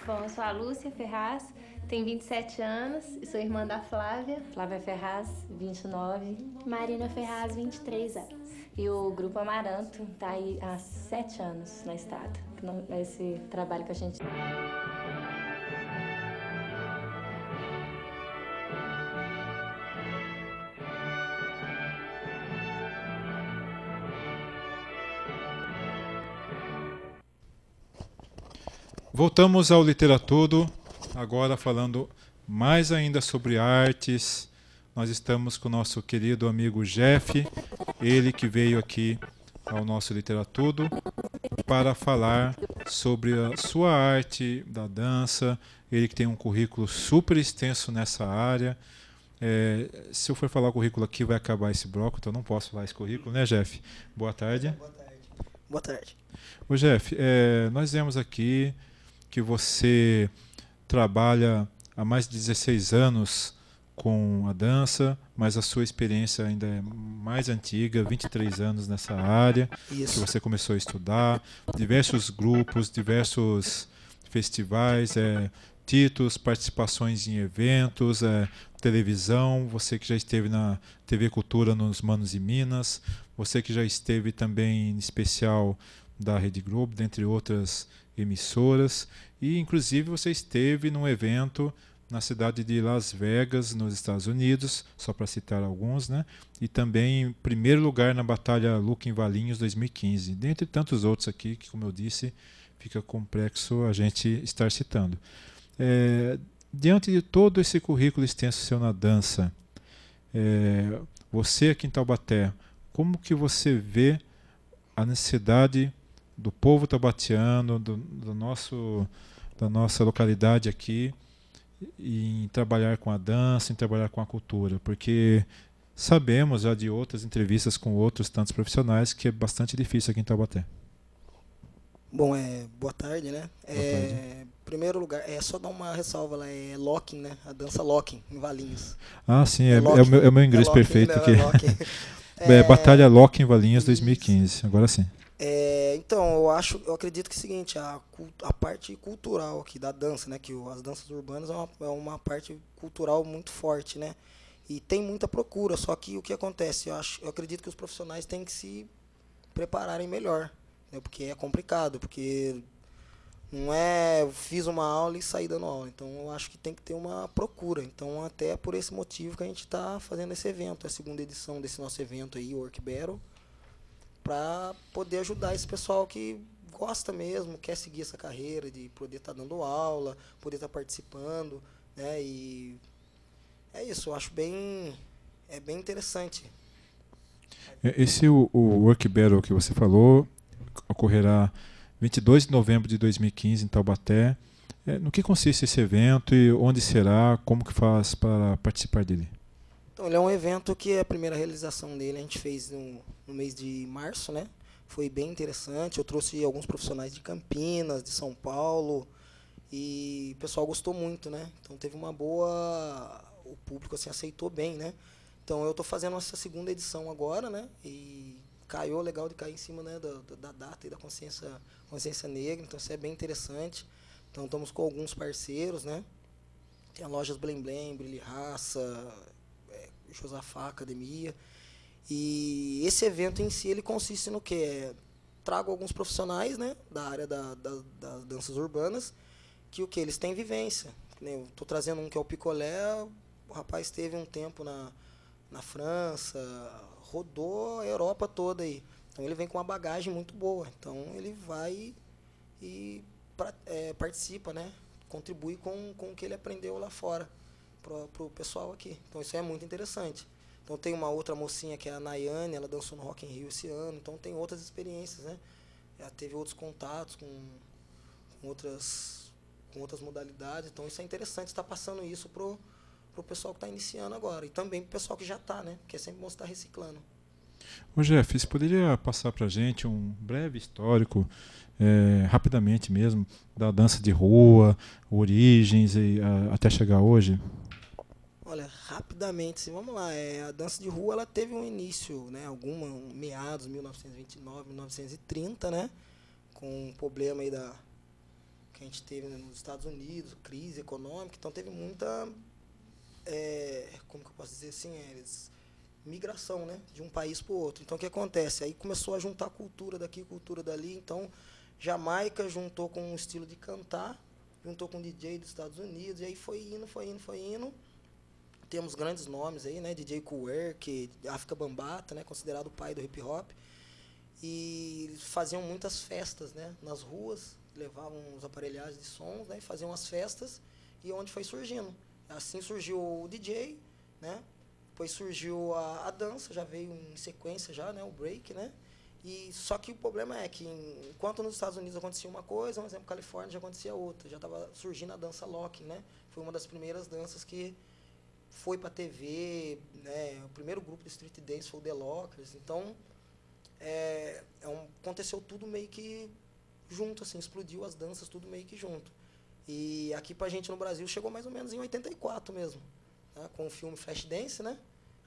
Bom, eu sou a Lúcia Ferraz, tenho 27 anos e sou irmã da Flávia. Flávia Ferraz, 29. Marina Ferraz, 23 anos. E o Grupo Amaranto está aí há 7 anos na estrada. Esse trabalho que a gente... Voltamos ao Literatudo, agora falando mais ainda sobre artes. Nós estamos com o nosso querido amigo Jeff, ele que veio aqui ao nosso Literatudo para falar sobre a sua arte da dança. Ele que tem um currículo super extenso nessa área. Se eu for falar o currículo aqui, vai acabar esse bloco, então não posso falar esse currículo, né, Jeff? Boa tarde. Boa tarde. Boa tarde. Ô, Jeff, nós vemos aqui que você trabalha há mais de 16 anos com a dança, mas a sua experiência ainda é mais antiga, 23 anos nessa área, Isso. que você começou a estudar, diversos grupos, diversos festivais, títulos, participações em eventos, televisão, você que já esteve na TV Cultura nos Manos e Minas, você que já esteve também em especial da Rede Globo, dentre outras emissoras, e inclusive você esteve num evento na cidade de Las Vegas, nos Estados Unidos, só para citar alguns, né? E também em primeiro lugar na Batalha Luca em Valinhos 2015, dentre tantos outros aqui que, como eu disse, fica complexo a gente estar citando. Diante de todo esse currículo extenso seu na dança, você aqui em Taubaté, como que você vê a necessidade do povo taubatiano, da nossa localidade aqui, em trabalhar com a dança, em trabalhar com a cultura? Porque sabemos já de outras entrevistas com outros tantos profissionais que é bastante difícil aqui em Taubaté. Bom, boa tarde, né? Boa tarde. Em primeiro lugar, só dar uma ressalva, ela é locking, né? A dança locking, em Valinhos. Ah, sim, locking, é o meu inglês locking, perfeito não, aqui. locking. Batalha Lock em Valinhos 2015, agora sim. Então, eu acredito que é o seguinte, a parte cultural aqui da dança, né? Que as danças urbanas é uma parte cultural muito forte, né? E tem muita procura, só que o que acontece? Eu acredito que os profissionais têm que se prepararem melhor, né? Porque é complicado, porque não eu fiz uma aula e saí dando aula. Então, eu acho que tem que ter uma procura. Então, até por esse motivo que a gente está fazendo esse evento, a segunda edição desse nosso evento aí, o Work Battle, para poder ajudar esse pessoal que gosta mesmo, quer seguir essa carreira de poder estar dando aula, poder estar participando, né? E é isso, eu acho bem interessante. Esse o Work Battle que você falou ocorrerá 22 de novembro de 2015 em Taubaté. No que consiste esse evento e onde será, como que faz para participar dele? Então, ele é um evento que a primeira realização dele a gente fez no mês de março, né? Foi bem interessante. Eu trouxe alguns profissionais de Campinas, de São Paulo, e o pessoal gostou muito, né? Então teve uma boa... O público assim, aceitou bem, né? Então eu estou fazendo essa segunda edição agora, né? E caiu legal de cair em cima, né, da data e da consciência negra, então isso é bem interessante. Então estamos com alguns parceiros, né? Tem a Lojas Blém Blém, Brilhe Raça, Josafá Academia. E esse evento em si, ele consiste no quê? Trago alguns profissionais, né, da área das danças urbanas, que o que? Eles têm vivência. Eu estou trazendo um que é o Picolé, o rapaz esteve um tempo na França, rodou a Europa toda aí. Então ele vem com uma bagagem muito boa. Então ele vai e participa, né, contribui com o que ele aprendeu lá fora para o pessoal aqui. Então isso é muito interessante. Então tem uma outra mocinha que é a Nayane, ela dançou no Rock in Rio esse ano, então tem outras experiências, né? Ela teve outros contatos com outras modalidades, então isso é interessante estar passando isso pro pessoal que está iniciando agora e também pro pessoal que já está, né? Porque é sempre bom estar reciclando. Ô Jeff, você poderia passar para a gente um breve histórico, rapidamente mesmo, da dança de rua, origens e até chegar hoje? Olha, rapidamente, assim, vamos lá. A dança de rua ela teve um início, né, meados de 1929, 1930, né, com um problema aí que a gente teve nos Estados Unidos, crise econômica, então teve muita, como que eu posso dizer assim, migração, né, de um país para o outro. Então o que acontece? Aí começou a juntar cultura daqui, cultura dali, então Jamaica juntou com um estilo de cantar, juntou com DJ dos Estados Unidos, e aí foi indo, foi indo, foi indo. Temos grandes nomes aí, né, DJ Kool Herc, Afrika Bambaataa, né, considerado o pai do hip hop. E eles faziam muitas festas, né, nas ruas, levavam os aparelhagens de sons, né, e faziam as festas, e onde foi surgindo. Assim surgiu o DJ, né, depois surgiu a dança, já veio em sequência já, né, o break, né, e só que o problema é que enquanto nos Estados Unidos acontecia uma coisa, por exemplo, na Califórnia já acontecia outra, já estava surgindo a dança locking, né, foi uma das primeiras danças que foi para a TV, né, o primeiro grupo de street dance foi o The Lockers, então aconteceu tudo meio que junto, assim, explodiu as danças, tudo meio que junto. E aqui pra gente no Brasil chegou mais ou menos em 84 mesmo, né, com o filme Flashdance, né?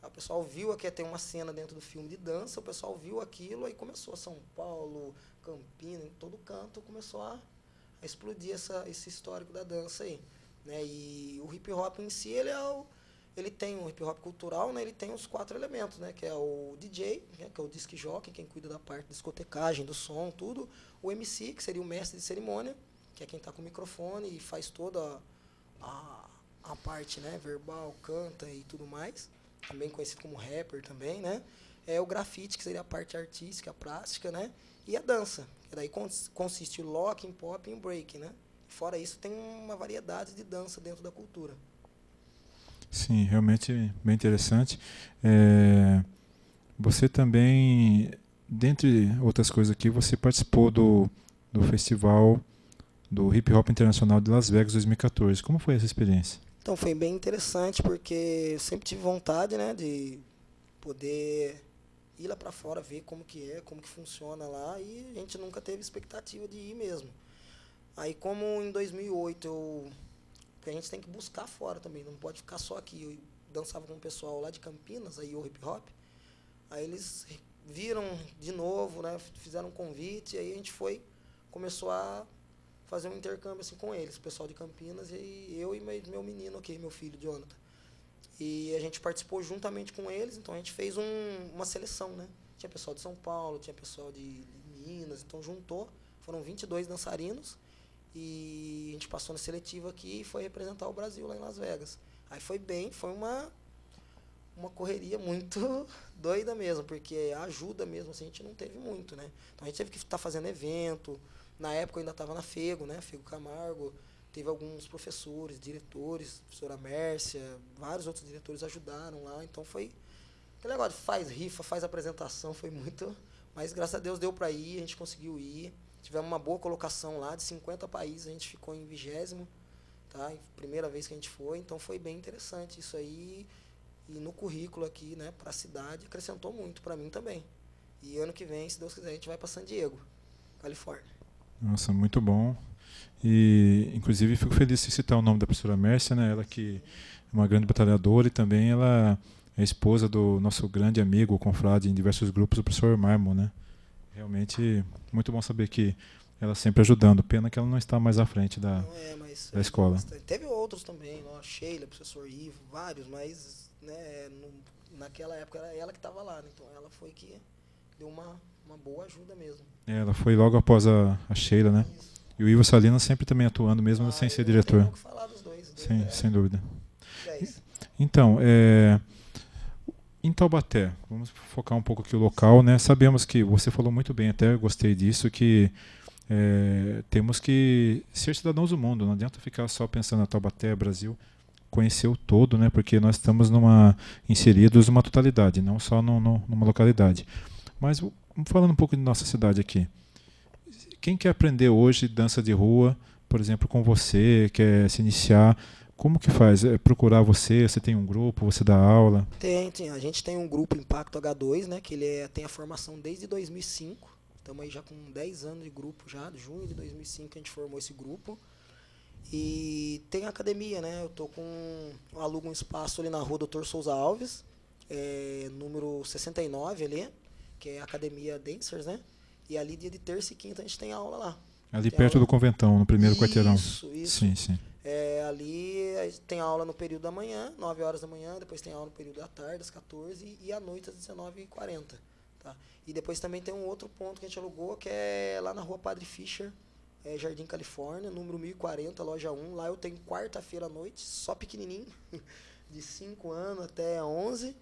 O pessoal viu que tem uma cena dentro do filme de dança, o pessoal viu aquilo, aí começou São Paulo, Campinas, em todo canto, começou a explodir esse histórico da dança aí, né? E o hip hop em si, ele tem um hip hop cultural, né? Ele tem os 4 elementos, né? Que é o DJ, né? Que é o disc jockey, quem cuida da parte de discotecagem, do som, tudo. O MC, que seria o mestre de cerimônia, que é quem está com o microfone e faz toda a parte, né? Verbal, canta e tudo mais. Também conhecido como rapper também, né? É o grafite, que seria a parte artística, a plástica, né? E a dança, que daí consiste em locking, pop e break, né? Fora isso, tem uma variedade de dança dentro da cultura. Sim, realmente bem interessante. Você também, dentre outras coisas aqui, você participou do festival do Hip Hop Internacional de Las Vegas 2014. Como foi essa experiência? Então, foi bem interessante, porque eu sempre tive vontade, né, de poder ir lá para fora, ver como que funciona lá, e a gente nunca teve expectativa de ir mesmo. Aí, como em 2008 porque a gente tem que buscar fora também, não pode ficar só aqui. Eu dançava com o pessoal lá de Campinas, aí o hip hop. Aí eles viram de novo, né, fizeram um convite, e aí a gente começou a fazer um intercâmbio assim com eles, o pessoal de Campinas, e eu e meu menino aqui, meu filho, Jonathan. E a gente participou juntamente com eles, então a gente fez uma seleção, né? Tinha pessoal de São Paulo, tinha pessoal de Minas, então juntou, foram 22 dançarinos, e a gente passou na seletiva aqui e foi representar o Brasil lá em Las Vegas. Aí foi uma correria muito doida mesmo, porque a ajuda mesmo assim, a gente não teve muito, né? Então a gente teve que estar fazendo evento. Na época eu ainda estava na Fego, né? Fego Camargo. Teve alguns professores, diretores, professora Mércia, vários outros diretores ajudaram lá. Então foi aquele negócio, faz rifa, faz apresentação, foi muito... Mas graças a Deus deu para ir, a gente conseguiu ir. Tivemos uma boa colocação lá, de 50 países, a gente ficou em 20º, tá? Primeira vez que a gente foi, então foi bem interessante isso aí. E no currículo aqui, né, para a cidade, acrescentou muito para mim também. E ano que vem, se Deus quiser, a gente vai para San Diego, Califórnia. Nossa, muito bom. E, inclusive, fico feliz de citar o nome da professora Mércia, né? Ela que é uma grande batalhadora, e também ela é esposa do nosso grande amigo, confrade em diversos grupos, o professor Marmon, né? Realmente, muito bom saber que ela sempre ajudando. Pena que ela não está mais à frente da escola. Teve outros também, Sheila, professor Ivo, vários, mas né, naquela época era ela que estava lá, né? Então ela foi que deu uma boa ajuda mesmo. Ela foi logo após a Sheila, né? Isso. E o Ivo Salinas sempre também atuando, mesmo sem ser diretor. Tem que falar dos dois. Sim, sem dúvida. Então, em Taubaté, vamos focar um pouco aqui o local, né? Sabemos que, você falou muito bem, até gostei disso, que temos que ser cidadãos do mundo, não adianta ficar só pensando na Taubaté, Brasil, conhecer o todo, né? Porque nós estamos inseridos numa totalidade, não só numa localidade. Mas falando um pouco de nossa cidade aqui, quem quer aprender hoje dança de rua, por exemplo, com você, quer se iniciar, como que faz? Procurar você tem um grupo, você dá aula? Tem. A gente tem um grupo Impacto H2, né, que ele tem a formação desde 2005. Estamos aí já com 10 anos de grupo já, de junho de 2005 que a gente formou esse grupo. E tem a academia, né? Eu alugo um espaço ali na rua Dr. Souza Alves, número 69 ali, que é a Academia Dancers, né? E ali dia de terça e quinta a gente tem aula lá. Ali Tem perto aula- do Conventão, no primeiro quarteirão. Isso. Sim, sim. Ali tem aula no período da manhã, 9 horas da manhã, depois tem aula no período da tarde, às 14 e à noite às 19h40. Tá? E depois também tem um outro ponto que a gente alugou, que é lá na rua Padre Fischer, Jardim Califórnia, número 1040, loja 1. Lá eu tenho quarta-feira à noite, só pequenininho, de 5 anos até 11,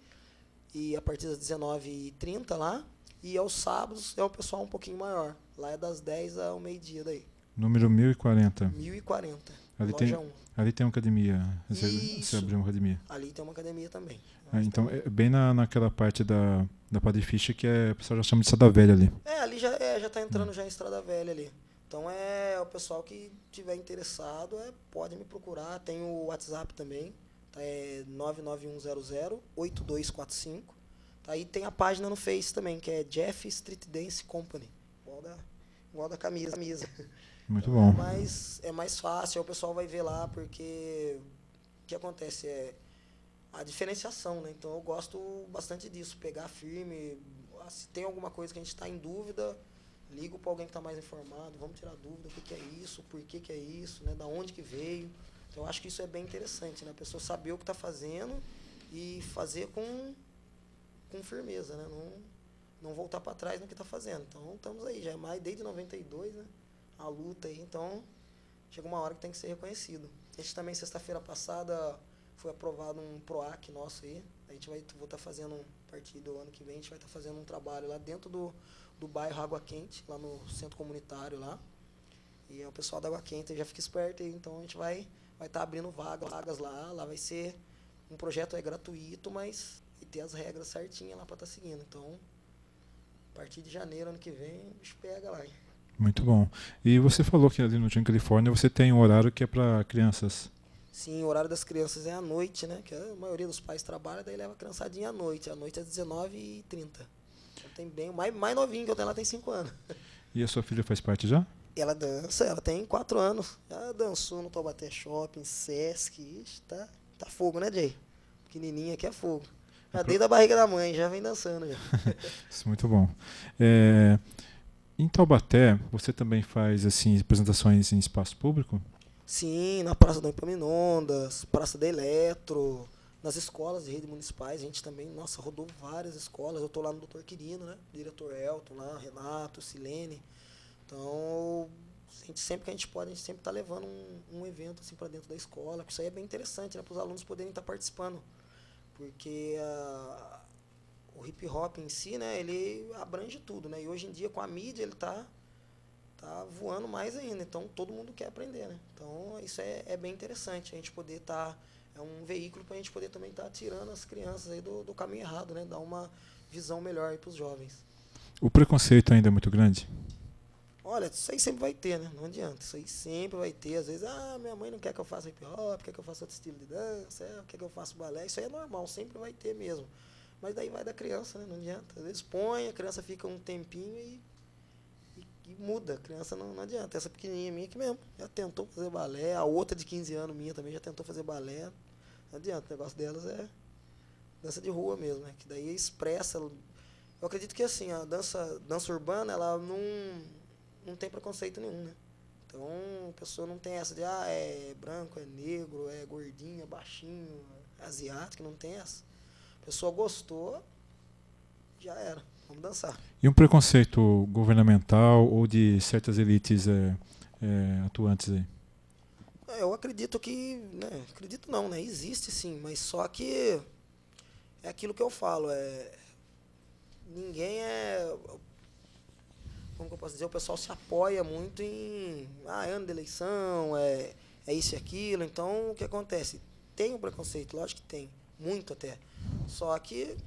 e a partir das 19h30 lá. E aos sábados é o pessoal um pouquinho maior. Lá é das 10 ao meio-dia daí. Número 1040. 1040, Ali loja 1. Ali tem uma academia. Você Isso. abriu uma academia. Ali tem uma academia também. Então, é bem naquela parte da Padre Ficha que o pessoal já chama de Estrada Velha ali. Ali já tá entrando já em Estrada Velha ali. Então o pessoal que tiver interessado pode me procurar. Tem o WhatsApp também, tá? É 991008245. Tá? Aí tem a página no Face também, que é Jeff Street Dance Company. Igual da camisa. Muito bom. É mais fácil, aí o pessoal vai ver lá, porque o que acontece a diferenciação, né? Então eu gosto bastante disso, pegar firme. Se tem alguma coisa que a gente está em dúvida, ligo para alguém que está mais informado, vamos tirar dúvida, o que é isso, por que é isso, né? Da onde que veio. Então eu acho que isso é bem interessante, né? A pessoa saber o que está fazendo e fazer com firmeza, né? Não voltar para trás no que está fazendo. Então estamos aí, já é mais desde 92, né? A luta aí, então chega uma hora que tem que ser reconhecido. A gente também, sexta-feira passada, foi aprovado um PROAC nosso aí. A gente vou estar fazendo, a partir do ano que vem, a gente vai estar fazendo um trabalho lá dentro do bairro Água Quente, lá no centro comunitário lá. E o pessoal da Água Quente já fica esperto aí, então a gente vai estar abrindo vagas lá. Lá vai ser um projeto gratuito, mas vai ter as regras certinhas lá para estar seguindo. Então, a partir de janeiro, ano que vem, o bicho pega lá, hein? Muito bom. E você falou que ali no Jardim Califórnia você tem um horário que é para crianças. Sim, o horário das crianças é à noite, né? Que a maioria dos pais trabalha, daí leva a criançadinha à noite. À noite é 19h30. Então, tem bem, o mais novinho que eu tenho lá tem 5 anos. E a sua filha faz parte já? Ela dança, ela tem 4 anos. Já dançou no Taubaté Shopping, Sesc. Ixi, tá fogo, né, Jay? Pequenininha aqui é fogo. Já desde a barriga da mãe, já vem dançando. Já. Isso, muito bom. Em Taubaté, você também faz assim apresentações em espaço público? Sim, na Praça do Epaminondas, Praça da Eletro, nas escolas de rede municipais, a gente também, rodou várias escolas. Eu estou lá no Dr. Quirino, né? Diretor Elton lá, Renato, Silene. Então, sempre que a gente pode, a gente sempre está levando um evento assim para dentro da escola, que isso aí é bem interessante, né? Para os alunos poderem estar participando. Porque o hip hop em si, né, ele abrange tudo, né? E hoje em dia, com a mídia, ele tá voando mais ainda. Então, todo mundo quer aprender, né? Então, isso é bem interessante. A gente poder é um veículo para a gente poder também estar tirando as crianças aí do caminho errado, né? Dar uma visão melhor para os jovens. O preconceito ainda é muito grande? Olha, isso aí sempre vai ter, né? Não adianta. Isso aí sempre vai ter. Às vezes, minha mãe não quer que eu faça hip hop, quer que eu faça outro estilo de dança, quer que eu faça balé. Isso aí é normal, sempre vai ter mesmo. Mas daí vai da criança, né? Não adianta. Às vezes põe, a criança fica um tempinho e muda. A criança não adianta. Essa pequenininha minha aqui mesmo já tentou fazer balé. A outra de 15 anos minha também já tentou fazer balé. Não adianta. O negócio delas é dança de rua mesmo, né? Que daí expressa. Eu acredito que assim, a dança urbana, ela não tem preconceito nenhum, né? Então, a pessoa não tem essa de, é branco, é negro, é gordinho, é baixinho, é asiático, não tem essa. A pessoa gostou, já era, vamos dançar. E um preconceito governamental ou de certas elites atuantes aí? Eu acredito que, né, acredito não, né, existe sim, mas só que é aquilo que eu falo, ninguém como que eu posso dizer, o pessoal se apoia muito em ano de eleição, é isso e aquilo. Então, o que acontece? Tem um preconceito, lógico que tem, muito até. Só que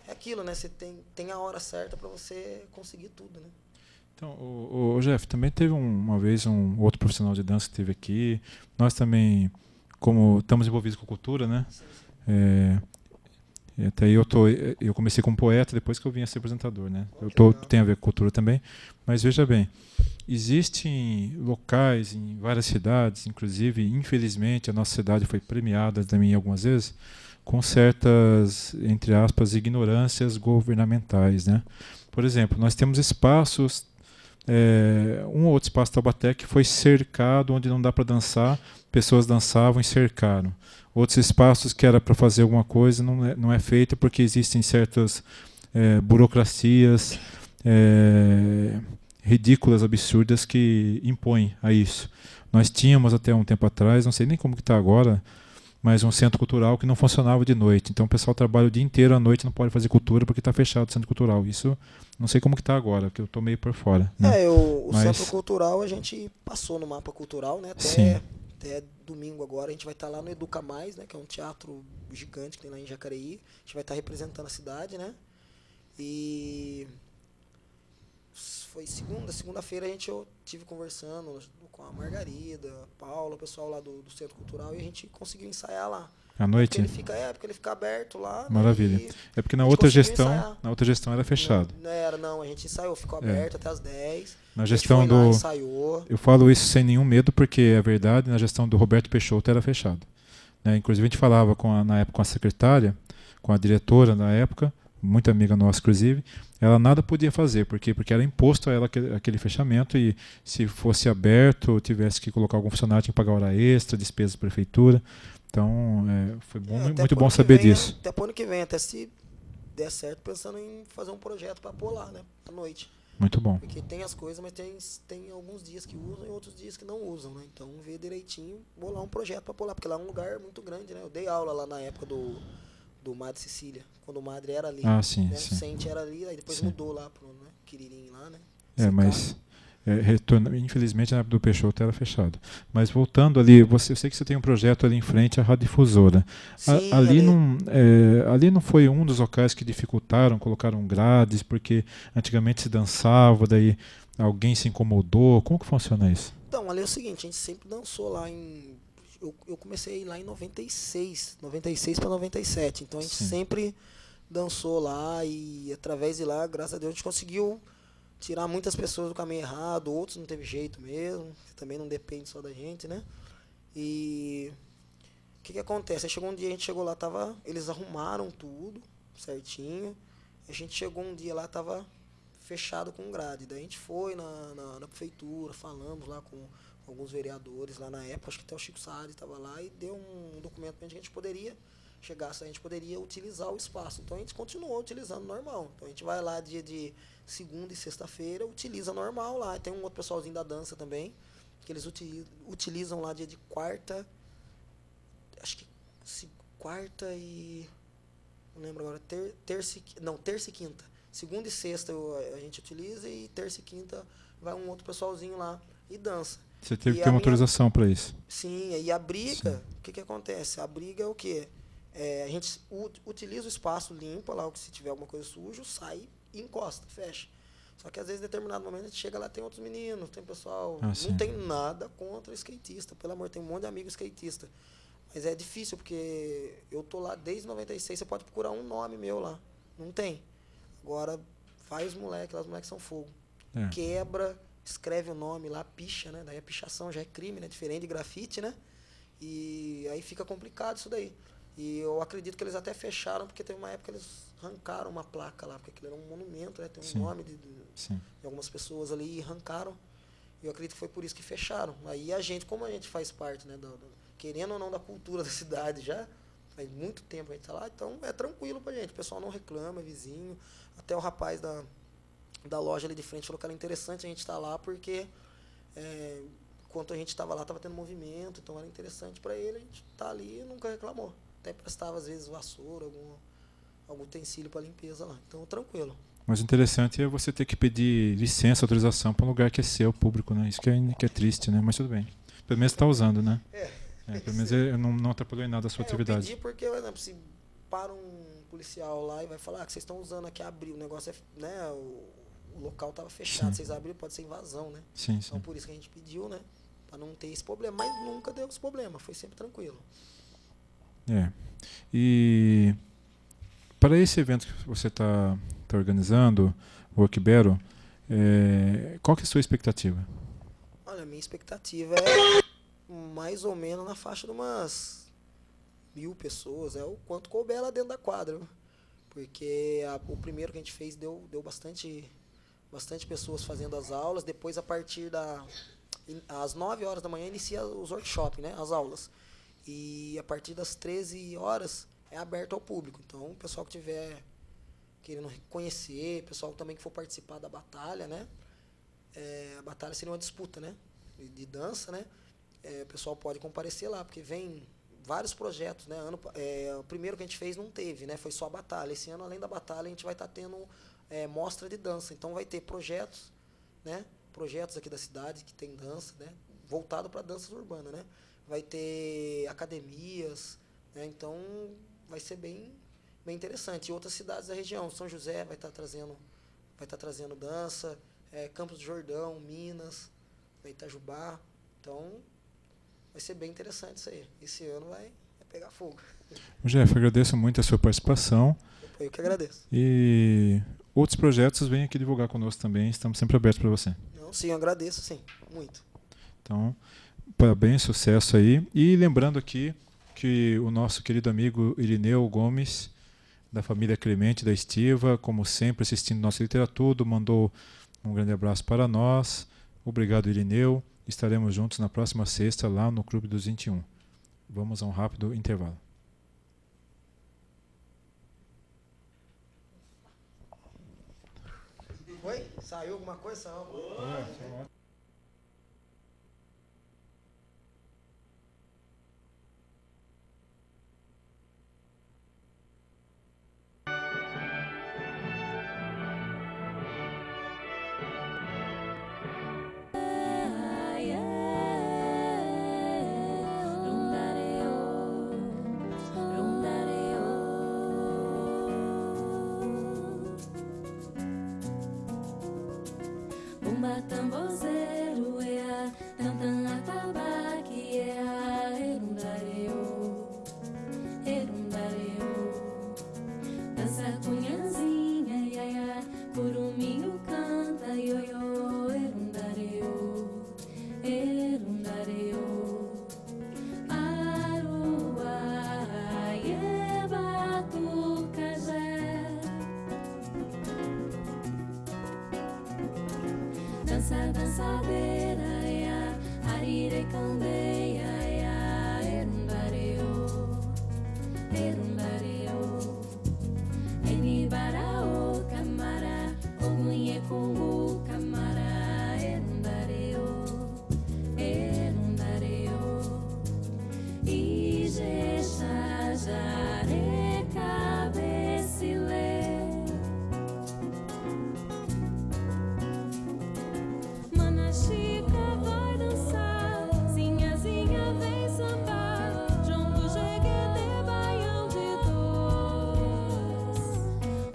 é aquilo, né? Você tem a hora certa para você conseguir tudo, né? Então, o Jeff, também teve uma vez um outro profissional de dança que esteve aqui. Nós também, como estamos envolvidos com cultura, né? Até aí eu comecei como poeta depois que eu vim a ser apresentador, né? Tem a ver com cultura também, mas veja bem, existem locais em várias cidades, inclusive, infelizmente, a nossa cidade foi premiada também algumas vezes com certas, entre aspas, ignorâncias governamentais, né? Por exemplo, nós temos espaços um ou outro espaço Taubaté que foi cercado, onde não dá para dançar, pessoas dançavam e cercaram. Outros espaços que era para fazer alguma coisa não é feito porque existem certas burocracias ridículas, absurdas que impõem a isso. Nós tínhamos até um tempo atrás, não sei nem como que está agora, mas um centro cultural que não funcionava de noite. Então o pessoal trabalha o dia inteiro, à noite não pode fazer cultura porque está fechado o centro cultural. Isso não sei como que está agora, porque eu estou meio por fora. Né? O centro cultural a gente passou no mapa cultural, né? Até domingo agora a gente vai estar lá no Educa Mais, né? Que é um teatro gigante que tem lá em Jacareí. A gente vai estar representando a cidade, né? E foi segunda-feira eu tive conversando com a Margarida, Paula, o pessoal lá do Centro Cultural, e a gente conseguiu ensaiar lá. À noite? Porque ele fica aberto lá. Maravilha. Né, é porque na outra gestão era fechado. Não, a gente ensaiou, ficou aberto até as 10. Na gestão do... ensaiou. Eu falo isso sem nenhum medo, porque é verdade, na gestão do Roberto Peixoto era fechado. Né? Inclusive a gente falava na época com a secretária, com a diretora na época, muito amiga nossa inclusive, ela nada podia fazer, porque era imposto a ela aquele fechamento, e se fosse aberto, tivesse que colocar algum funcionário, tinha que pagar hora extra, despesas da prefeitura. Então, foi muito bom saber disso. Até pro ano que vem, até se der certo, pensando em fazer um projeto para pôr lá, né, à noite. Muito bom. Porque tem as coisas, mas tem alguns dias que usam e outros dias que não usam, né? Então, ver direitinho, bolar um projeto para pôr lá, porque lá é um lugar muito grande, né? Eu dei aula lá na época do Madre Cecília, quando o Madre era ali. Sim, né? sim. O Sente era ali, aí depois mudou lá pro Quiririm lá, né? Mas infelizmente na época do Peixoto era fechado. Mas voltando ali, eu sei que você tem um projeto ali em frente à Radiodifusora. Sim, ali não foi um dos locais que dificultaram, colocaram grades, porque antigamente se dançava, daí alguém se incomodou. Como que funciona isso? Então, ali é o seguinte, a gente sempre dançou lá eu comecei lá em 96 para 97. Então a gente sempre dançou lá, e através de lá, graças a Deus, a gente conseguiu tirar muitas pessoas do caminho errado, outros não teve jeito mesmo, também não depende só da gente, né? E o que acontece? Aí chegou um dia, a gente chegou lá, eles arrumaram tudo certinho, a gente chegou um dia lá, tava fechado com grade. Daí a gente foi na prefeitura, falamos lá com alguns vereadores lá na época, acho que até o Chico Saad estava lá, e deu um documento para a gente poderia chegasse, a gente poderia utilizar o espaço. Então a gente continuou utilizando normal. Então a gente vai lá dia de segunda e sexta-feira, utiliza normal lá. Tem um outro pessoalzinho da dança também, que eles utilizam lá dia de quarta, acho que quarta e... não lembro agora, terça e quinta. Segunda e sexta a gente utiliza, e terça e quinta vai um outro pessoalzinho lá e dança. Você teve que ter uma autorização para isso. Sim, e a briga, o que acontece? A briga é o quê? A gente utiliza o espaço, limpa lá, se tiver alguma coisa suja, sai e encosta, fecha. Só que às vezes, em determinado momento, a gente chega lá, tem outros meninos, tem pessoal... não tem nada contra skatista, pelo amor, tem um monte de amigo skatista. Mas é difícil, porque eu tô lá desde 96, você pode procurar um nome meu lá. Não tem. Agora, vai os moleques lá, os moleques são fogo. Quebra, escreve o nome lá, picha, né? Daí a pichação já é crime, né? Diferente de grafite, né? E aí fica complicado isso daí. E eu acredito que eles até fecharam, porque teve uma época que eles arrancaram uma placa lá, porque aquilo era um monumento, né? Tem um nome de algumas pessoas ali, e arrancaram. E eu acredito que foi por isso que fecharam. Aí a gente, como a gente faz parte, né, querendo ou não, da cultura da cidade já, faz muito tempo que a gente está lá, então é tranquilo pra gente. O pessoal não reclama, é vizinho. Até o rapaz da loja ali de frente falou que era interessante a gente estar lá, porque enquanto a gente estava lá, estava tendo movimento, então era interessante para ele, a gente tá ali e nunca reclamou. Até prestava, às vezes, vassoura, algum utensílio para limpeza lá. Então, tranquilo. Mas o interessante é você ter que pedir licença, autorização para um lugar que é seu, público, né? Isso que é triste, né? Mas tudo bem. Pelo menos está usando, né? Pelo menos não atrapalhou em nada a sua atividade. Eu pedi porque, por exemplo, se para um policial lá e vai falar que vocês estão usando aqui, abrir, o negócio né? O local estava fechado, vocês abriram, pode ser invasão, né? Sim. Então, por isso que a gente pediu, né? Para não ter esse problema. Mas nunca deu esse problema, foi sempre tranquilo. E para esse evento que você está organizando, o Workbero, qual que é a sua expectativa? Olha, a minha expectativa é mais ou menos na faixa de umas 1.000 pessoas, o quanto couber lá dentro da quadra. Porque o primeiro que a gente fez deu bastante bastante pessoas fazendo as aulas. Depois, a partir às 9 horas da manhã, inicia os workshops, né, as aulas. E a partir das 13 horas é aberto ao público. Então, o pessoal que estiver querendo conhecer, o pessoal também que for participar da batalha, né? A batalha seria uma disputa, né? De dança, né? O pessoal pode comparecer lá, porque vem vários projetos, né? O primeiro que a gente fez não teve, né? Foi só a batalha. Esse ano, além da batalha, a gente vai estar tendo mostra de dança. Então, vai ter projetos, né? Projetos aqui da cidade que tem dança, né? Voltado para danças urbanas, né? Vai ter academias, né? Então vai ser bem interessante. E outras cidades da região, São José vai estar trazendo dança, Campos do Jordão, Minas, Itajubá. Então vai ser bem interessante isso aí. Esse ano vai pegar fogo. Jeff, agradeço muito a sua participação. Eu que agradeço. E outros projetos, vem aqui divulgar conosco também. Estamos sempre abertos para você. Não, sim, eu agradeço, sim, muito. Então, parabéns, sucesso aí. E lembrando aqui que o nosso querido amigo Irineu Gomes, da família Clemente da Estiva, como sempre assistindo nossa literatura, mandou um grande abraço para nós. Obrigado, Irineu. Estaremos juntos na próxima sexta lá no Clube dos 21. Vamos a um rápido intervalo. Oi? Saiu alguma coisa? Saiu. Bumba tambozeiro, ea, tantan atabaque, ea, erundareu, erundareu. Dança cunhazinha, iaia, curuminho canta, ioiô, erundareu, erundareu. Aruá, ieba, tucajé. Dança, dançadeira, ea, arire, candeia, ea, erundareu, erundareu. Enibaraô, camara, ogunhe, congu, camara, erundareu, erundareu. Ijexa, jare, cabecilê. Mana Chica vai dançar, Zinhazinha vem sambar, jongo, jeguete, baião de dois.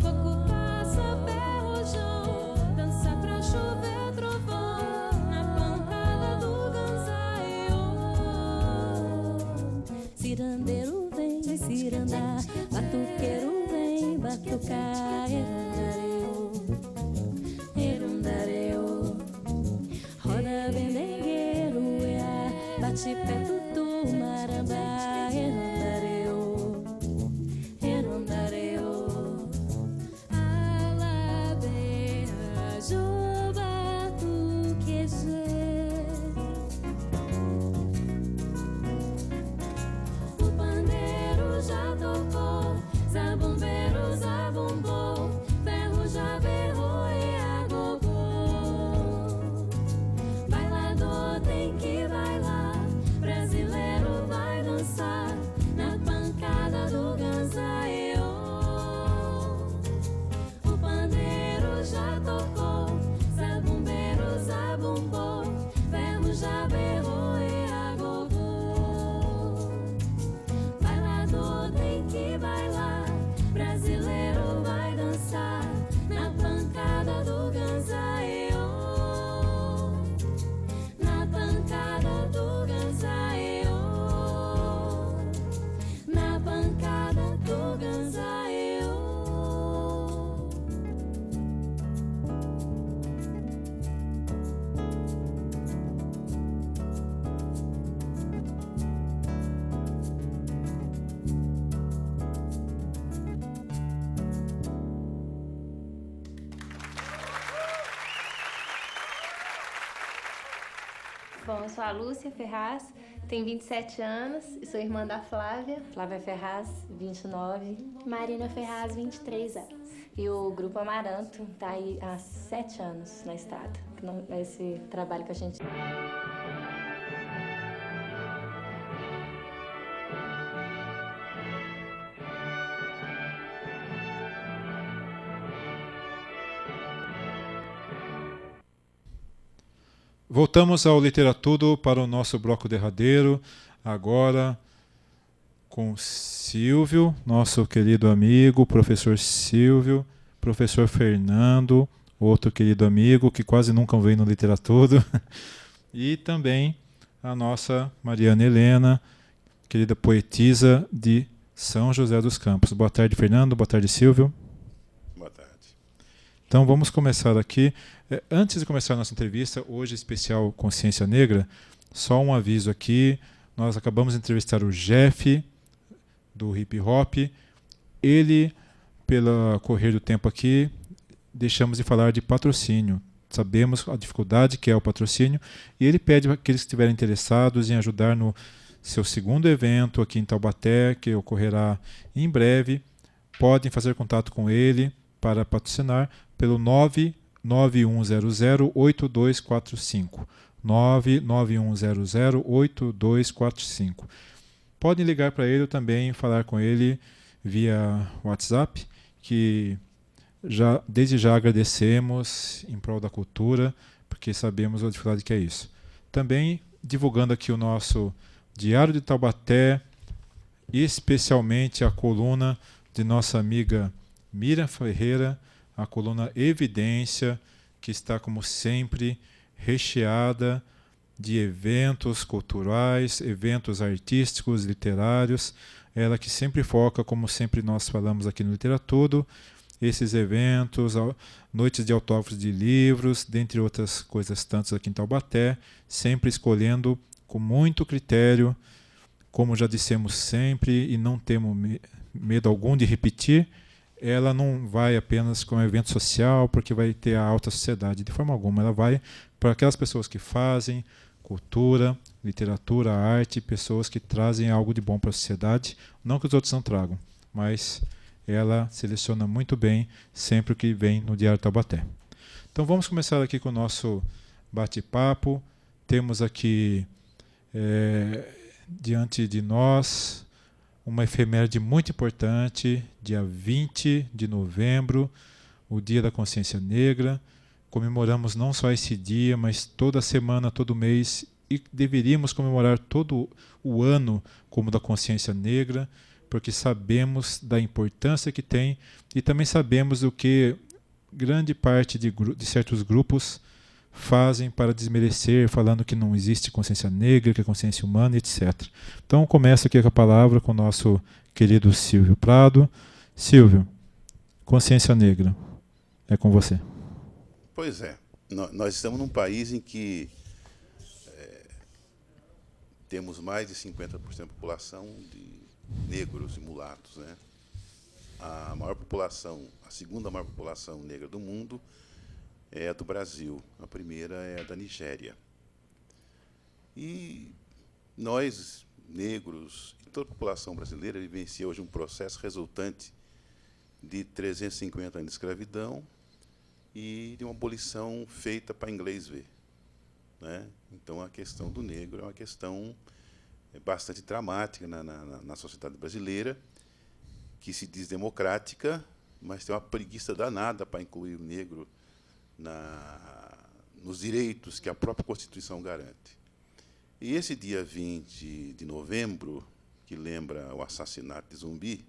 Coco passa, perrojão, dança pra chover trovão, na pancada do ganzaiô. Cirandeiro vem cirandar, batuqueiro vem batucar, erundareu, erundareu. Roda bendegueiro, ea, bate pé, tutu, marambá, erundareu, erundareu. Alabeira, juba, tuquejê. O pandeiro já tocou, zabumbeiro, zabumbou, ferro já berrou e agogou. Bailador tem que bailar, Brasil Bom, eu sou a Lúcia Ferraz, tenho 27 anos e sou irmã da Flávia. Flávia Ferraz, 29. Marina Ferraz, 23 anos. E o Grupo Amaranto está aí há 7 anos na estada. Esse trabalho que a gente... Voltamos ao Literatudo para o nosso bloco derradeiro, agora com Silvio, nosso querido amigo, professor Silvio, professor Fernando, outro querido amigo que quase nunca vem no Literatudo, e também a nossa Mariana Helena, querida poetisa de São José dos Campos. Boa tarde, Fernando. Boa tarde, Silvio. Boa tarde. Então vamos começar aqui. Antes de começar a nossa entrevista, hoje especial Consciência Negra, só um aviso aqui. Nós acabamos de entrevistar o Jeff, do Hip Hop. Ele, pelo correr do tempo aqui, deixamos de falar de patrocínio. Sabemos a dificuldade que é o patrocínio e ele pede para aqueles que estiverem interessados em ajudar no seu segundo evento aqui em Taubaté, que ocorrerá em breve, podem fazer contato com ele para patrocinar pelo 991008245. 991008245. Podem ligar para ele ou também falar com ele via WhatsApp, que desde já agradecemos em prol da cultura, porque sabemos a dificuldade que é isso. Também divulgando aqui o nosso Diário de Taubaté, especialmente a coluna de nossa amiga Miriam Ferreira, a coluna Evidência, que está, como sempre, recheada de eventos culturais, eventos artísticos, literários. Ela que sempre foca, como sempre nós falamos aqui no Literatudo, esses eventos, noites de autógrafos de livros, dentre outras coisas tantas aqui em Taubaté, sempre escolhendo com muito critério, como já dissemos sempre, e não temos medo algum de repetir. Ela não vai apenas com um evento social porque vai ter a alta sociedade, de forma alguma. Ela vai para aquelas pessoas que fazem cultura, literatura, arte, pessoas que trazem algo de bom para a sociedade, não que os outros não tragam, mas ela seleciona muito bem sempre o que vem no Diário Taubaté. Então vamos começar aqui com o nosso bate-papo. Temos aqui diante de nós uma efeméride muito importante, dia 20 de novembro, o Dia da Consciência Negra. Comemoramos não só esse dia, mas toda semana, todo mês, e deveríamos comemorar todo o ano como da Consciência Negra, porque sabemos da importância que tem e também sabemos o que grande parte de certos grupos fazem para desmerecer, falando que não existe consciência negra, que é consciência humana, etc. Então, começo aqui com a palavra com o nosso querido Silvio Prado. Silvio, consciência negra, é com você. Pois é, nós estamos num país em que temos mais de 50% da população de negros e mulatos, né? A maior população, a segunda maior população negra do mundo é a do Brasil, a primeira é a da Nigéria. E nós, negros, e toda a população brasileira vivencia hoje um processo resultante de 350 anos de escravidão e de uma abolição feita para inglês ver, né? Então, a questão do negro é uma questão bastante dramática na sociedade brasileira, que se diz democrática, mas tem uma preguiça danada para incluir o negro nos direitos que a própria Constituição garante. E esse dia 20 de novembro, que lembra o assassinato de Zumbi,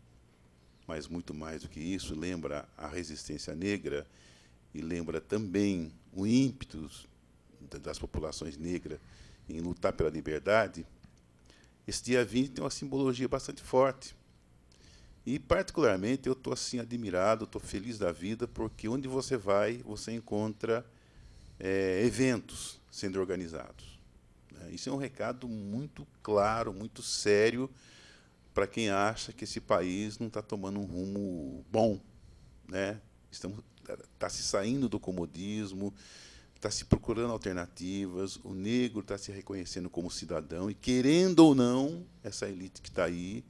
mas muito mais do que isso, lembra a resistência negra e lembra também o ímpeto das populações negras em lutar pela liberdade. Esse dia 20 tem uma simbologia bastante forte. E, particularmente, eu estou assim, admirado, estou feliz da vida, porque onde você vai, você encontra eventos sendo organizados. Isso é um recado muito claro, muito sério, para quem acha que esse país não está tomando um rumo bom, né? Está se saindo do comodismo, está se procurando alternativas, o negro está se reconhecendo como cidadão, e, querendo ou não, essa elite que está aí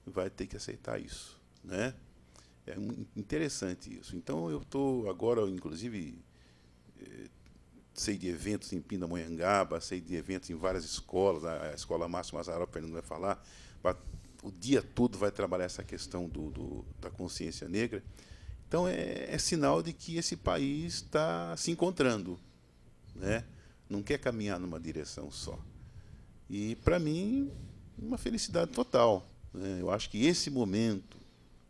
vai ter que aceitar isso, né? É interessante isso. Então, eu estou agora, inclusive, sei de eventos em Pindamonhangaba, sei de eventos em várias escolas, a Escola Márcio Mazzaropi, Fernando vai falar, o dia todo vai trabalhar essa questão da consciência negra. Então, é sinal de que esse país está se encontrando, né? Não quer caminhar numa direção só. E, para mim, uma felicidade total, né? Eu acho que esse momento,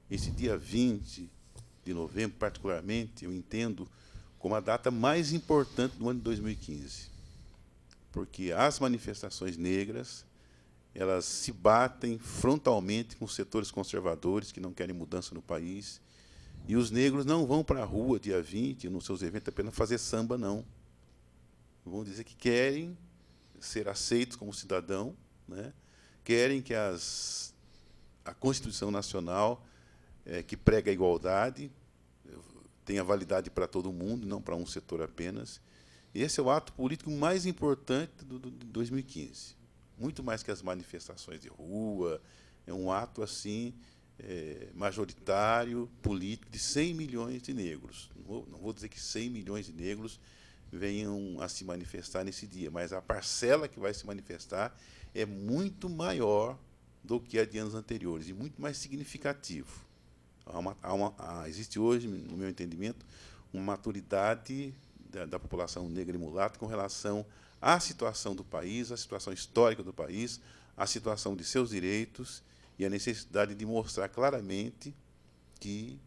esse dia 20 de novembro, particularmente, eu entendo como a data mais importante do ano de 2015. Porque as manifestações negras, elas se batem frontalmente com os setores conservadores que não querem mudança no país. E os negros não vão para a rua dia 20, nos seus eventos, apenas fazer samba, não. Vão dizer que querem ser aceitos como cidadão, né? Querem que a Constituição Nacional, que prega a igualdade, tenha validade para todo mundo, não para um setor apenas. E esse é o ato político mais importante de 2015. Muito mais que as manifestações de rua. É um ato assim majoritário, político, de 100 milhões de negros. Não vou dizer que 100 milhões de negros venham a se manifestar nesse dia, mas a parcela que vai se manifestar é muito maior do que a de anos anteriores, e muito mais significativo. Existe hoje, no meu entendimento, uma maturidade da população negra e mulata com relação à situação do país, à situação histórica do país, à situação de seus direitos e a necessidade de mostrar claramente que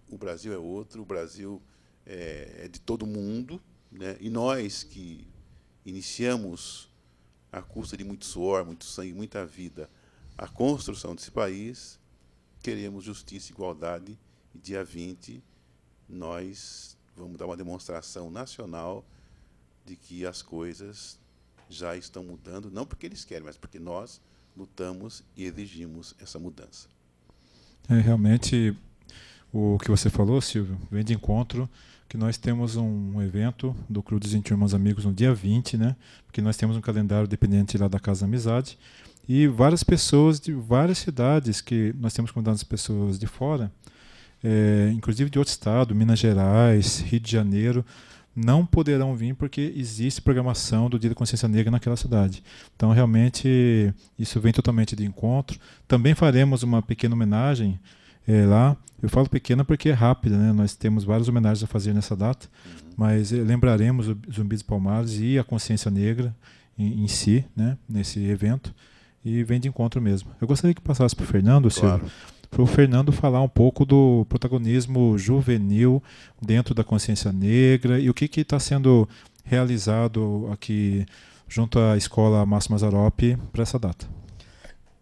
o Brasil é outro, o Brasil é de todo mundo, né? E nós que iniciamos, à custa de muito suor, muito sangue, muita vida, a construção desse país, queremos justiça e igualdade, e dia 20 nós vamos dar uma demonstração nacional de que as coisas já estão mudando, não porque eles querem, mas porque nós lutamos e exigimos essa mudança. Realmente, o que você falou, Silvio, vem de encontro que nós temos um evento do Clube dos 21 Irmãos Amigos no dia 20, né? Porque nós temos um calendário dependente lá da Casa Amizade, e várias pessoas de várias cidades, que nós temos convidado as pessoas de fora, inclusive de outro estado, Minas Gerais, Rio de Janeiro, não poderão vir porque existe programação do Dia da Consciência Negra naquela cidade. Então, realmente, isso vem totalmente de encontro. Também faremos uma pequena homenagem lá. Eu falo pequena porque é rápida, né? Nós temos várias homenagens a fazer nessa data, mas lembraremos o Zumbi dos Palmares e a consciência negra em si, né? Nesse evento, e vem de encontro mesmo. Eu gostaria que passasse para o Fernando, Claro. Silvio, para o Fernando falar um pouco do protagonismo juvenil dentro da consciência negra e o que está sendo realizado aqui junto à Escola Márcio Mazzaropi para essa data.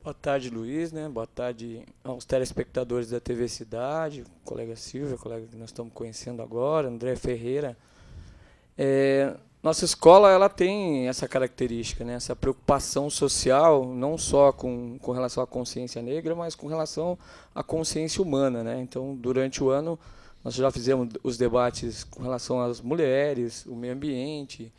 Boa tarde, Luiz, né? Boa tarde aos telespectadores da TV Cidade, colega Silvia, colega que nós estamos conhecendo agora, André Ferreira. Nossa escola, ela tem essa característica, né? Essa preocupação social, não só com relação à consciência negra, mas com relação à consciência humana, né? Então, durante o ano, nós já fizemos os debates com relação às mulheres, o meio ambiente.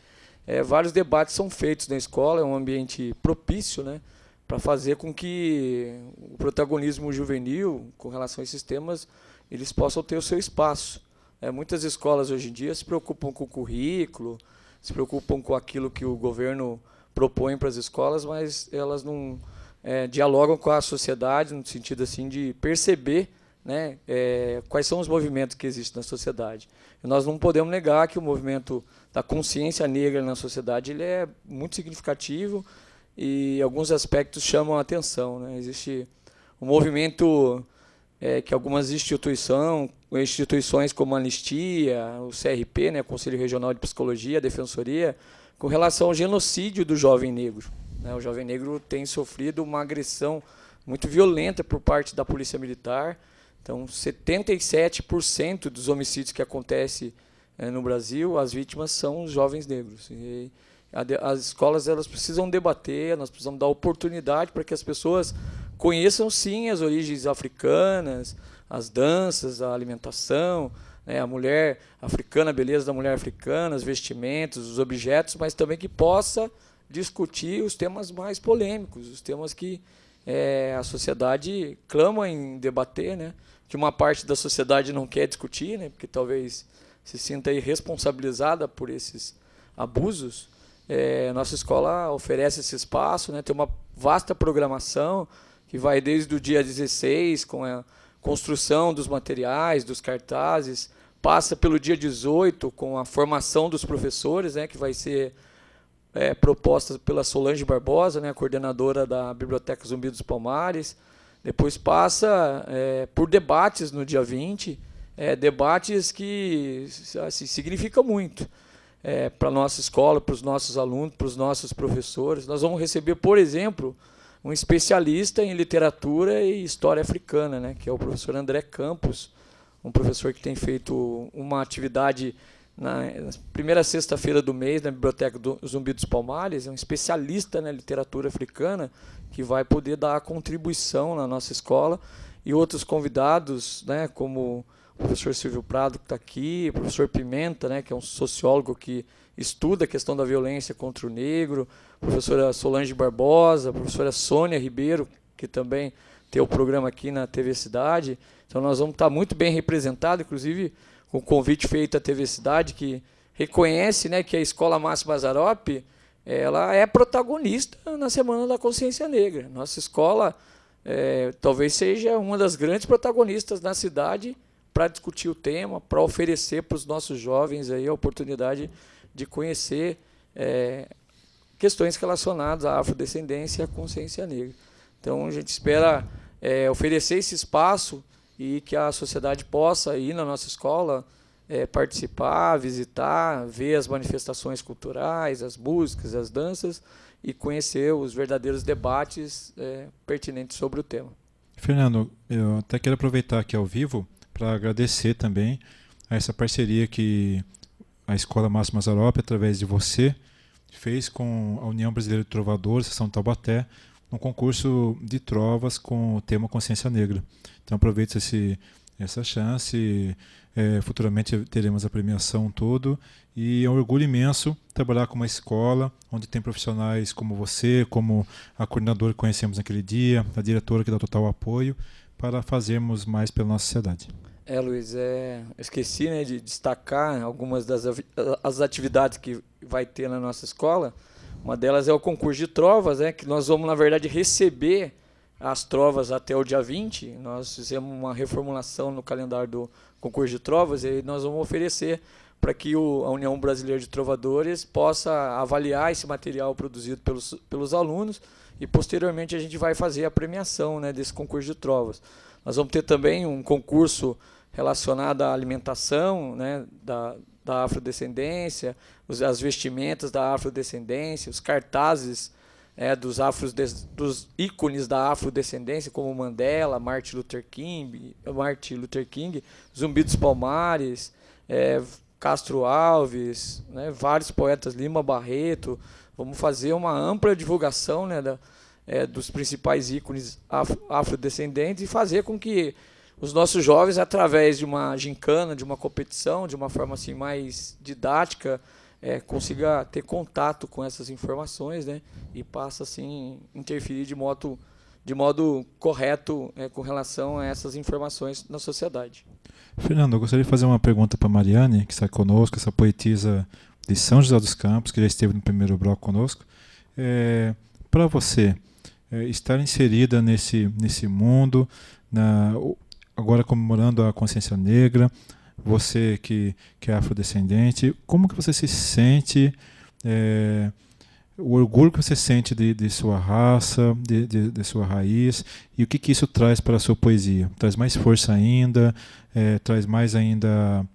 Vários debates são feitos na escola, é um ambiente propício, né? Para fazer com que o protagonismo juvenil, com relação a esses temas, eles possam ter o seu espaço. Muitas escolas hoje em dia se preocupam com o currículo, se preocupam com aquilo que o governo propõe para as escolas, mas elas não dialogam com a sociedade no sentido assim de perceber, né, quais são os movimentos que existem na sociedade. E nós não podemos negar que o movimento da consciência negra na sociedade ele é muito significativo e alguns aspectos chamam a atenção, né? Existe um movimento que algumas instituições como a Anistia, o CRP, né, Conselho Regional de Psicologia, a Defensoria, com relação ao genocídio do jovem negro, né? O jovem negro tem sofrido uma agressão muito violenta por parte da Polícia Militar. Então, 77% dos homicídios que acontecem no Brasil, as vítimas são os jovens negros. E as escolas elas precisam debater, nós precisamos dar oportunidade para que as pessoas conheçam, sim, as origens africanas, as danças, a alimentação, né, a mulher africana, a beleza da mulher africana, os vestimentos, os objetos, mas também que possa discutir os temas mais polêmicos, os temas que a sociedade clama em debater, né, que uma parte da sociedade não quer discutir, né, porque talvez se sinta irresponsabilizada por esses abusos. Nossa escola oferece esse espaço, né, tem uma vasta programação que vai desde o dia 16, com a construção dos materiais, dos cartazes, passa pelo dia 18, com a formação dos professores, né, que vai ser proposta pela Solange Barbosa, né, a coordenadora da Biblioteca Zumbi dos Palmares. Depois passa por debates no dia 20, debates que assim, significam muito para a nossa escola, para os nossos alunos, para os nossos professores. Nós vamos receber, por exemplo, um especialista em literatura e história africana, né, que é o professor André Campos, um professor que tem feito uma atividade na primeira sexta-feira do mês na Biblioteca do Zumbi dos Palmares, é um especialista na literatura africana que vai poder dar a contribuição na nossa escola, e outros convidados, né, como o professor Silvio Prado, que está aqui, o professor Pimenta, né, que é um sociólogo que estuda a questão da violência contra o negro, a professora Solange Barbosa, a professora Sônia Ribeiro, que também tem o programa aqui na TV Cidade. Então nós vamos estar muito bem representados, inclusive com o convite feito à TV Cidade, que reconhece, né, que a Escola Márcio Mazzaropi ela é protagonista na Semana da Consciência Negra. Nossa escola talvez seja uma das grandes protagonistas na cidade para discutir o tema, para oferecer para os nossos jovens aí a oportunidade de conhecer questões relacionadas à afrodescendência e à consciência negra. Então a gente espera oferecer esse espaço e que a sociedade possa ir na nossa escola, participar, visitar, ver as manifestações culturais, as músicas, as danças e conhecer os verdadeiros debates pertinentes sobre o tema. Fernando, eu até quero aproveitar aqui ao vivo para agradecer também a essa parceria que a Escola Márcio Mazzaropi, através de você, fez com a União Brasileira de Trovadores, Seção Taubaté, um concurso de trovas com o tema Consciência Negra. Então aproveite essa chance, futuramente teremos a premiação todo, e é um orgulho imenso trabalhar com uma escola onde tem profissionais como você, como a coordenadora que conhecemos naquele dia, a diretora que dá total apoio, para fazermos mais pela nossa sociedade. Luiz, eu esqueci, né, de destacar algumas das atividades que vai ter na nossa escola. Uma delas é o concurso de trovas, né, que nós vamos, na verdade, receber as trovas até o dia 20. Nós fizemos uma reformulação no calendário do concurso de trovas e nós vamos oferecer para que a União Brasileira de Trovadores possa avaliar esse material produzido pelos alunos e, posteriormente, a gente vai fazer a premiação, né, desse concurso de trovas. Nós vamos ter também um concurso relacionado à alimentação, né, da afrodescendência, as vestimentas da afrodescendência, os cartazes dos ícones da afrodescendência, como Mandela, Martin Luther King, Zumbi dos Palmares, Castro Alves, né, vários poetas, Lima Barreto. Vamos fazer uma ampla divulgação, né, dos principais ícones afrodescendentes e fazer com que os nossos jovens, através de uma gincana, de uma competição, de uma forma assim mais didática, consiga ter contato com essas informações, né, e passa assim interferir de modo correto com relação a essas informações na sociedade. Fernando, eu gostaria de fazer uma pergunta para a Mariane, que está conosco, essa poetisa de São José dos Campos, que já esteve no primeiro bloco conosco. Para você, estar inserida nesse mundo, agora comemorando a consciência negra, você que é afrodescendente, como que você se sente, o orgulho que você sente de sua raça, de sua raiz, e o que isso traz para a sua poesia? Traz mais força ainda, traz mais ainda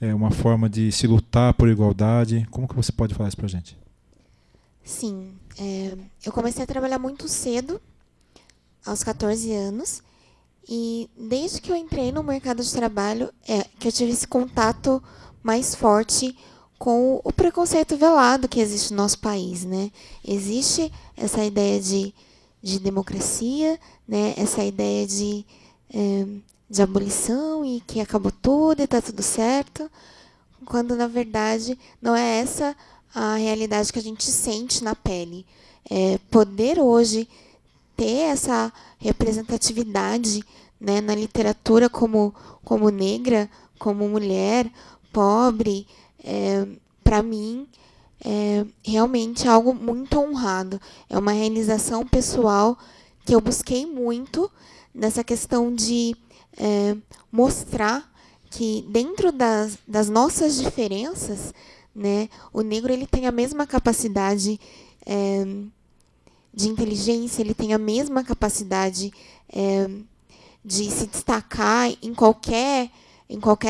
uma forma de se lutar por igualdade? Como que você pode falar isso para a gente? Sim, eu comecei a trabalhar muito cedo, aos 14 anos, e desde que eu entrei no mercado de trabalho, que eu tive esse contato mais forte com o preconceito velado que existe no nosso país, né? Existe essa ideia de democracia, né? Essa ideia de de abolição e que acabou tudo e está tudo certo, quando na verdade não é essa a realidade que a gente sente na pele. Poder hoje ter essa representatividade, né, na literatura como negra, como mulher, pobre, para mim é realmente algo muito honrado. É uma realização pessoal que eu busquei muito nessa questão de mostrar que dentro das nossas diferenças, né, o negro ele tem a mesma capacidade de inteligência, ele tem a mesma capacidade de se destacar em qualquer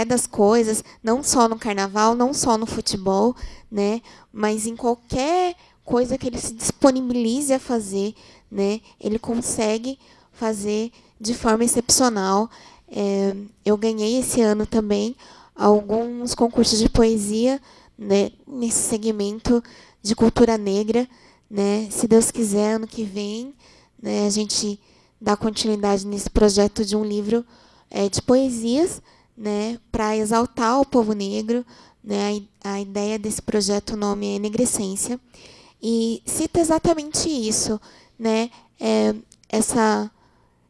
das coisas, não só no carnaval, não só no futebol, né, mas em qualquer coisa que ele se disponibilize a fazer, né, ele consegue fazer de forma excepcional. Eu ganhei esse ano também alguns concursos de poesia, né, nesse segmento de cultura negra, né. Se Deus quiser, ano que vem, né, a gente dá continuidade nesse projeto de um livro de poesias, né, para exaltar o povo negro, né. A ideia desse projeto, o nome é Enegrecência, e cita exatamente isso, né,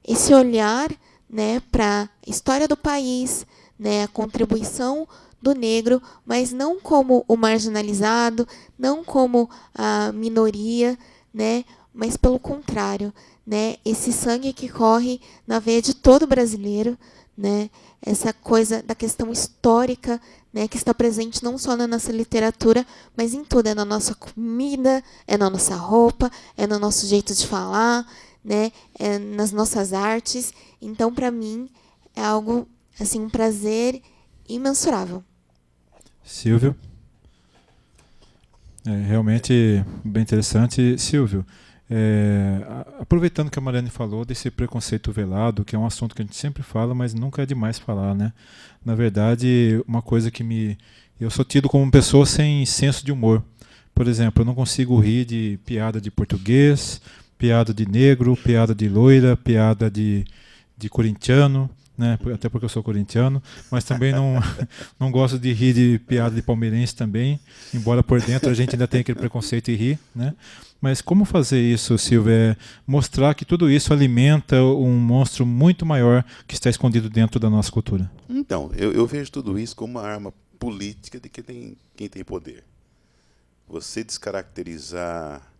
esse olhar, né, para a história do país, né, a contribuição do negro, mas não como o marginalizado, não como a minoria, né, mas pelo contrário, né, esse sangue que corre na veia de todo brasileiro, né, essa coisa da questão histórica, né, que está presente não só na nossa literatura, mas em tudo, é na nossa comida, é na nossa roupa, é no nosso jeito de falar, né, é nas nossas artes. Então, para mim, é algo assim, um prazer imensurável. Silvio? Realmente bem interessante. Silvio, aproveitando que a Mariane falou desse preconceito velado, que é um assunto que a gente sempre fala, mas nunca é demais falar, né? Na verdade, uma coisa que eu sou tido como uma pessoa sem senso de humor. Por exemplo, eu não consigo rir de piada de português, piada de negro, piada de loira, piada de corintiano, né? Até porque eu sou corintiano, mas também não gosto de rir de piada de palmeirense também, embora por dentro a gente ainda tenha aquele preconceito e rir, né? Mas como fazer isso, Silvio? Mostrar que tudo isso alimenta um monstro muito maior que está escondido dentro da nossa cultura. Então, eu vejo tudo isso como uma arma política de quem tem poder. Você descaracterizar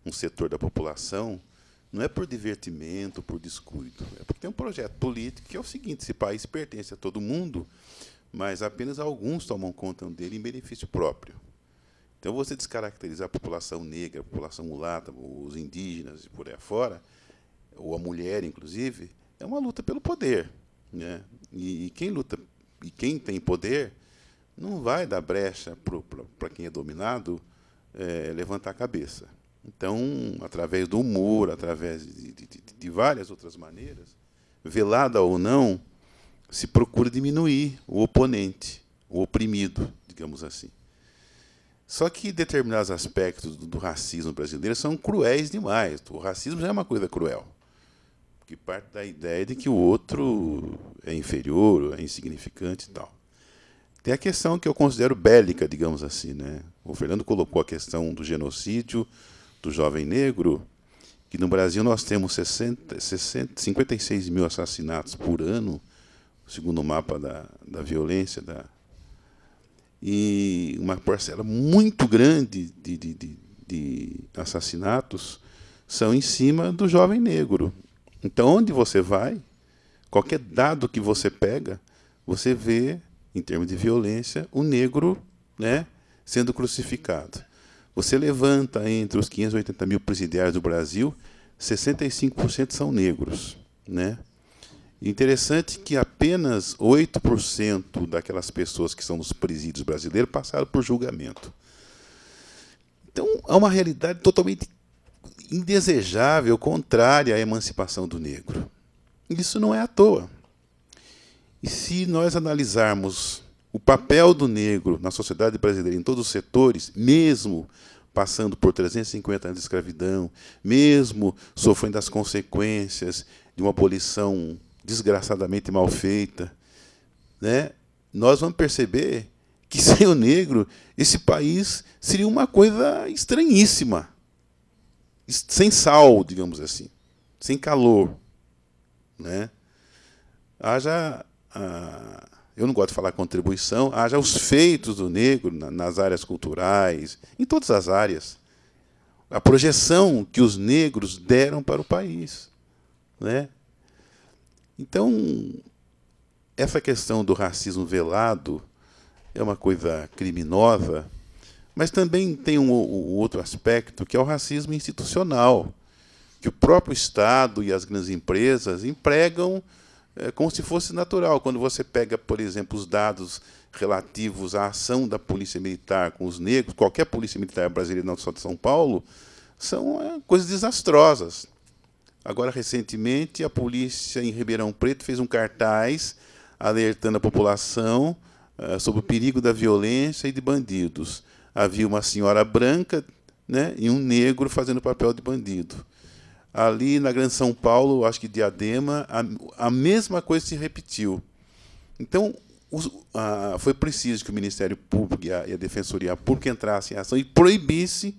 um setor da população não é por divertimento, por descuido. É porque tem um projeto político que é o seguinte: esse país pertence a todo mundo, mas apenas alguns tomam conta dele em benefício próprio. Então, você descaracterizar a população negra, a população mulata, os indígenas e por aí afora, ou a mulher, inclusive, é uma luta pelo poder, né? E quem luta, e quem tem poder, não vai dar brecha para quem é dominado levantar a cabeça. Então, através do humor, através de várias outras maneiras, velada ou não, se procura diminuir o oponente, o oprimido, digamos assim. Só que determinados aspectos do racismo brasileiro são cruéis demais. O racismo já é uma coisa cruel, que parte da ideia de que o outro é inferior, é insignificante e tal. Tem a questão que eu considero bélica, digamos assim, né? O Fernando colocou a questão do genocídio do jovem negro, que no Brasil nós temos 56 mil assassinatos por ano, segundo o mapa da violência, e uma parcela muito grande de assassinatos são em cima do jovem negro. Então, onde você vai, qualquer dado que você pega, você vê, em termos de violência, o negro, né, sendo crucificado. Você levanta entre os 580 mil presidiários do Brasil, 65% são negros, né? Interessante que apenas 8% daquelas pessoas que são nos presídios brasileiros passaram por julgamento. Então, é uma realidade totalmente indesejável, contrária à emancipação do negro. Isso não é à toa. E se nós analisarmos o papel do negro na sociedade brasileira, em todos os setores, mesmo passando por 350 anos de escravidão, mesmo sofrendo as consequências de uma abolição desgraçadamente mal feita, né, nós vamos perceber que sem o negro esse país seria uma coisa estranhíssima, sem sal, digamos assim, sem calor, né? Haja, eu não gosto de falar contribuição, haja os feitos do negro nas áreas culturais, em todas as áreas, a projeção que os negros deram para o país, né? Então, essa questão do racismo velado é uma coisa criminosa, mas também tem um outro aspecto, que é o racismo institucional, que o próprio Estado e as grandes empresas empregam como se fosse natural. Quando você pega, por exemplo, os dados relativos à ação da Polícia Militar com os negros, qualquer Polícia Militar brasileira, não só de São Paulo, são coisas desastrosas. Agora, recentemente, a polícia em Ribeirão Preto fez um cartaz alertando a população sobre o perigo da violência e de bandidos. Havia uma senhora branca, né, e um negro fazendo o papel de bandido. Ali na Grande São Paulo, acho que Diadema, a mesma coisa se repetiu. Então, foi preciso que o Ministério Público e a Defensoria Pública entrassem em ação e proibisse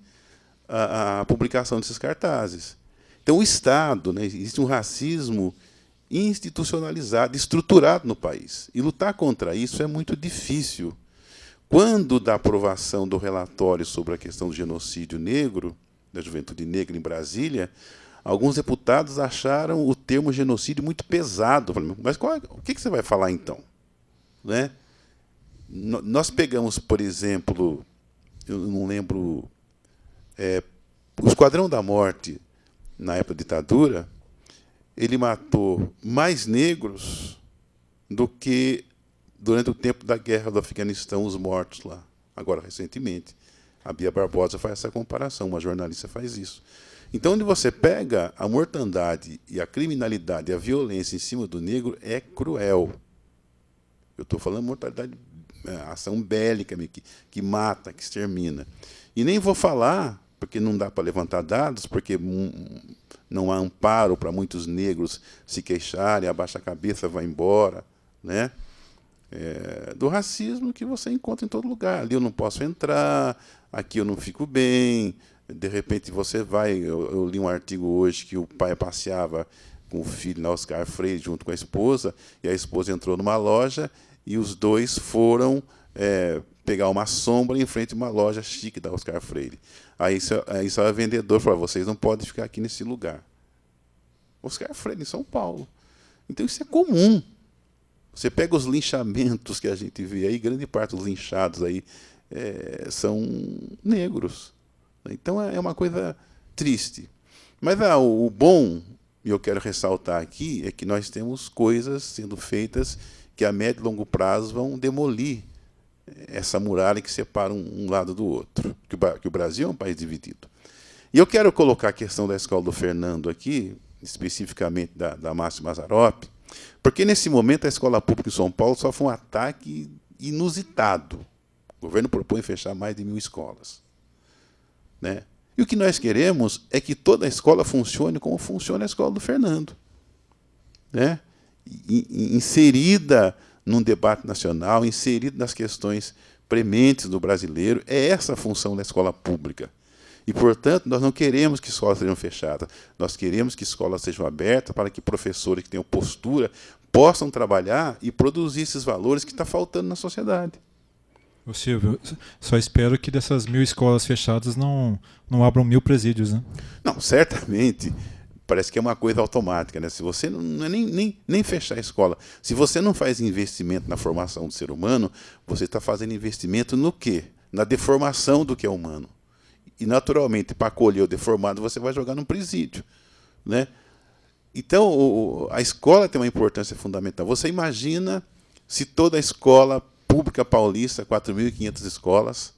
a publicação desses cartazes. Então, o Estado, né, existe um racismo institucionalizado, estruturado no país. E lutar contra isso é muito difícil. Quando da aprovação do relatório sobre a questão do genocídio negro, da juventude negra em Brasília, alguns deputados acharam o termo genocídio muito pesado. Mas o que você vai falar, então? Né? Nós pegamos, por exemplo, eu não lembro, o Esquadrão da Morte, na época da ditadura, ele matou mais negros do que durante o tempo da guerra do Afeganistão, os mortos lá. Agora, recentemente, a Bia Barbosa faz essa comparação, uma jornalista faz isso. Então, onde você pega a mortandade e a criminalidade e a violência em cima do negro, é cruel. Eu estou falando mortalidade, ação bélica, que mata, que extermina. E nem vou falar, porque não dá para levantar dados, porque não há amparo para muitos negros se queixarem, abaixa a cabeça, vai embora, né? Do racismo que você encontra em todo lugar. Ali eu não posso entrar, aqui eu não fico bem, de repente você vai... Eu li um artigo hoje que o pai passeava com o filho na Oscar Freire junto com a esposa, e a esposa entrou numa loja e os dois foram pegar uma sombra em frente a uma loja chique da Oscar Freire. Aí só o vendedor falou: vocês não podem ficar aqui nesse lugar. Oscar Freire, em São Paulo. Então isso é comum. Você pega os linchamentos que a gente vê aí, grande parte dos linchados aí são negros. Então é uma coisa triste. Mas o bom, e eu quero ressaltar aqui, é que nós temos coisas sendo feitas que a médio e longo prazo vão demolir essa muralha que separa um lado do outro, que o Brasil é um país dividido. E eu quero colocar a questão da escola do Fernando aqui, especificamente da Márcio Mazzaropi, porque nesse momento a escola pública em São Paulo sofre um ataque inusitado. O governo propõe fechar mais de 1.000 escolas, né? E o que nós queremos é que toda a escola funcione como funciona a escola do Fernando, né? Inserida num debate nacional, inserido nas questões prementes do brasileiro. É essa a função da escola pública. E, portanto, nós não queremos que escolas sejam fechadas. Nós queremos que escolas sejam abertas para que professores que tenham postura possam trabalhar e produzir esses valores que está faltando na sociedade. Ô Silvio, só espero que dessas 1.000 escolas fechadas não abram 1.000 presídios, né? Não, certamente. Parece que é uma coisa automática, né? Se você não é nem fechar a escola, se você não faz investimento na formação do ser humano, você está fazendo investimento no quê? Na deformação do que é humano. E, naturalmente, para acolher o deformado, você vai jogar num presídio, né? Então, a escola tem uma importância fundamental. Você imagina se toda a escola pública paulista, 4.500 escolas,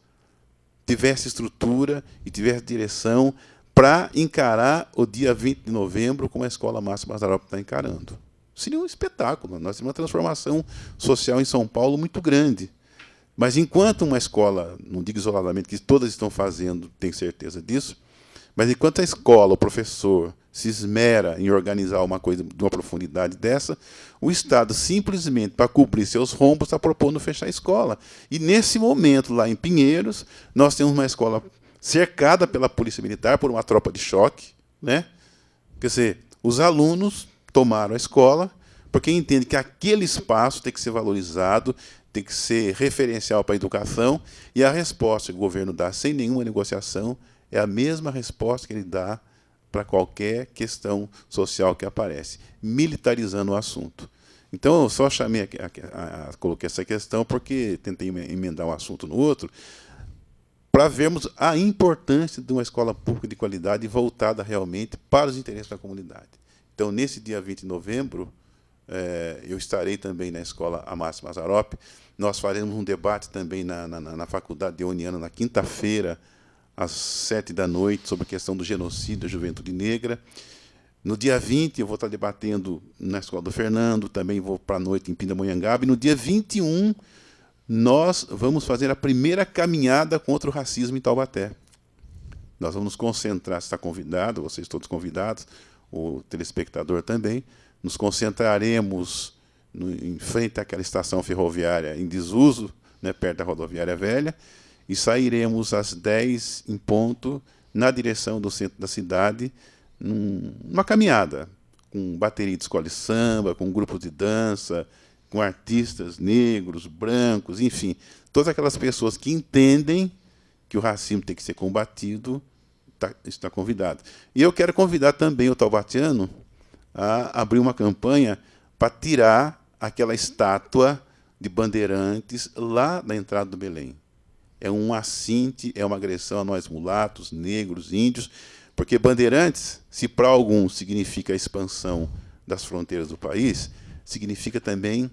tivesse estrutura e tivesse direção para encarar o dia 20 de novembro como a Escola Márcio Mazzaropi está encarando. Seria um espetáculo. Nós temos uma transformação social em São Paulo muito grande. Mas enquanto uma escola, não digo isoladamente, que todas estão fazendo, tenho certeza disso, Mas enquanto a escola, o professor, se esmera em organizar uma coisa de uma profundidade dessa, o Estado, simplesmente para cobrir seus rombos, está propondo fechar a escola. E nesse momento, lá em Pinheiros, nós temos uma escola cercada pela Polícia Militar, por uma tropa de choque, né? Quer dizer, os alunos tomaram a escola porque entendem que aquele espaço tem que ser valorizado, tem que ser referencial para a educação, e a resposta que o governo dá sem nenhuma negociação é a mesma resposta que ele dá para qualquer questão social que aparece, militarizando o assunto. Então, eu só chamei coloquei essa questão porque tentei emendar um assunto no outro, para vermos a importância de uma escola pública de qualidade voltada realmente para os interesses da comunidade. Então, nesse dia 20 de novembro, eu estarei também na escola Amácio Mazzaropi. Nós faremos um debate também na Faculdade Deoniana, na quinta-feira, às 19h, sobre a questão do genocídio da juventude negra. No dia 20, eu vou estar debatendo na Escola do Fernando, também vou para a noite em Pindamonhangaba, e no dia 21, nós vamos fazer a primeira caminhada contra o racismo em Taubaté. Nós vamos nos concentrar, você está convidado, vocês todos convidados, o telespectador também, nos concentraremos em frente àquela estação ferroviária em desuso, né, perto da rodoviária velha, e sairemos às 10 em ponto, na direção do centro da cidade, numa caminhada, com bateria de escola de samba, com grupos de dança, com artistas negros, brancos, enfim, todas aquelas pessoas que entendem que o racismo tem que ser combatido, está convidado. E eu quero convidar também o taubatiano a abrir uma campanha para tirar aquela estátua de Bandeirantes lá na entrada do Belém. É um assinte, é uma agressão a nós mulatos, negros, índios, porque Bandeirantes, se para alguns significa a expansão das fronteiras do país, significa também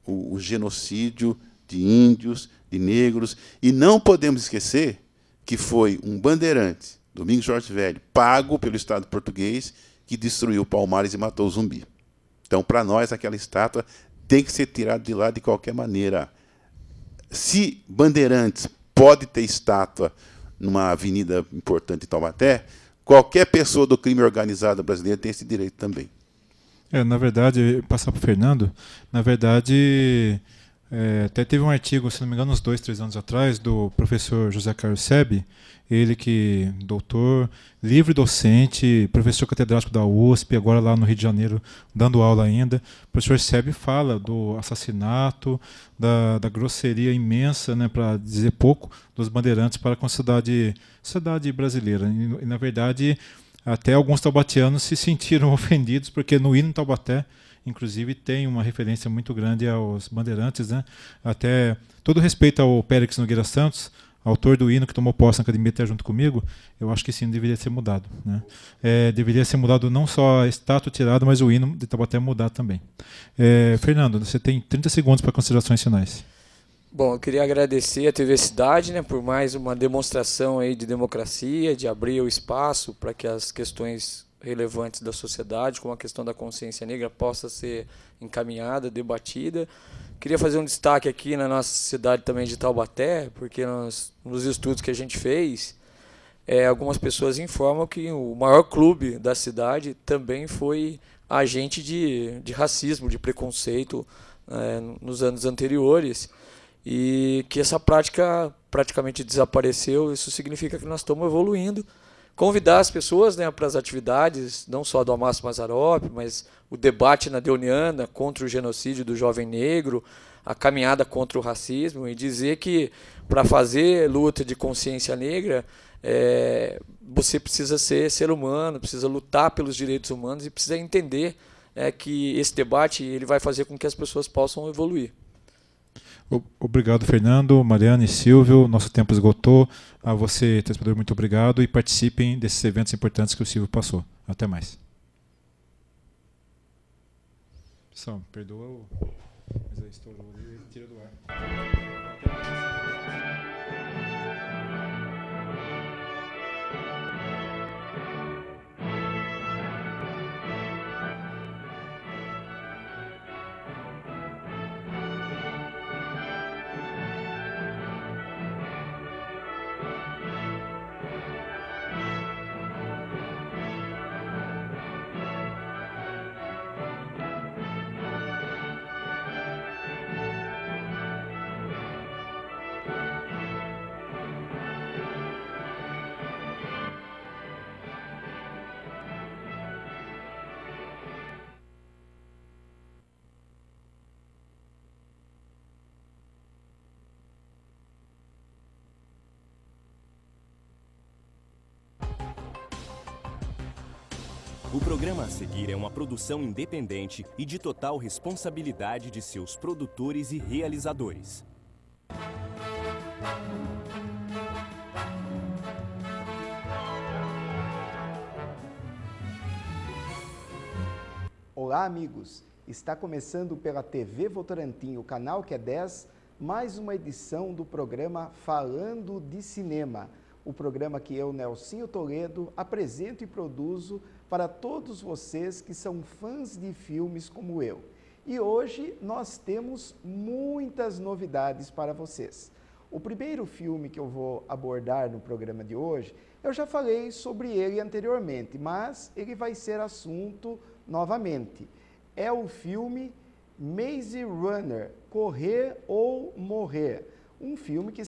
o genocídio de índios, de negros, e não podemos esquecer que foi um bandeirante, Domingos Jorge Velho, pago pelo Estado português, que destruiu Palmares e matou o Zumbi. Então, para nós, aquela estátua tem que ser tirada de lá de qualquer maneira. Se Bandeirantes pode ter estátua numa avenida importante de Taubaté, qualquer pessoa do crime organizado brasileiro tem esse direito também. Na verdade, passar para o Fernando, na verdade, até teve um artigo, se não me engano, uns 2, 3 anos atrás, do professor José Carlos Sebi, ele que doutor, livre docente, professor catedrático da USP, agora lá no Rio de Janeiro, dando aula ainda. O professor Sebi fala do assassinato, da grosseria imensa, né, para dizer pouco, dos bandeirantes para com a sociedade brasileira. E, na verdade, até alguns taubatianos se sentiram ofendidos, porque no hino Taubaté, inclusive, tem uma referência muito grande aos bandeirantes, né? Até todo respeito ao Périx Nogueira Santos, autor do hino que tomou posse na academia até junto comigo, eu acho que sim, deveria ser mudado, né? Deveria ser mudado não só a estátua tirada, mas o hino de Taubaté mudado também. Fernando, você tem 30 segundos para considerações finais. Bom, eu queria agradecer a TV Cidade, né, por mais uma demonstração aí de democracia, de abrir o espaço para que as questões relevantes da sociedade, como a questão da consciência negra, possa ser encaminhada, debatida. Queria fazer um destaque aqui na nossa cidade também de Taubaté, porque nos estudos que a gente fez, algumas pessoas informam que o maior clube da cidade também foi agente de racismo, de preconceito nos anos anteriores, e que essa prática praticamente desapareceu. Isso significa que nós estamos evoluindo. Convidar as pessoas, né, para as atividades, não só do Amácio Mazzaropi, mas o debate na Deoniana contra o genocídio do jovem negro, a caminhada contra o racismo, e dizer que para fazer luta de consciência negra, você precisa ser humano, precisa lutar pelos direitos humanos e precisa entender que esse debate ele vai fazer com que as pessoas possam evoluir. Obrigado, Fernando, Mariana e Silvio. Nosso tempo esgotou. A você, telespectador, muito obrigado, e participem desses eventos importantes que o Silvio passou. Até mais. Pessoal, perdoa mas aí estourou e tira do ar. O programa a seguir é uma produção independente e de total responsabilidade de seus produtores e realizadores. Olá, amigos! Está começando pela TV Votorantim, o canal que é 10, mais uma edição do programa Falando de Cinema. O programa que eu, Nelsinho Toledo, apresento e produzo para todos vocês que são fãs de filmes como eu. E hoje nós temos muitas novidades para vocês. O primeiro filme que eu vou abordar no programa de hoje, eu já falei sobre ele anteriormente, mas ele vai ser assunto novamente. É o filme Maze Runner, Correr ou Morrer, um filme que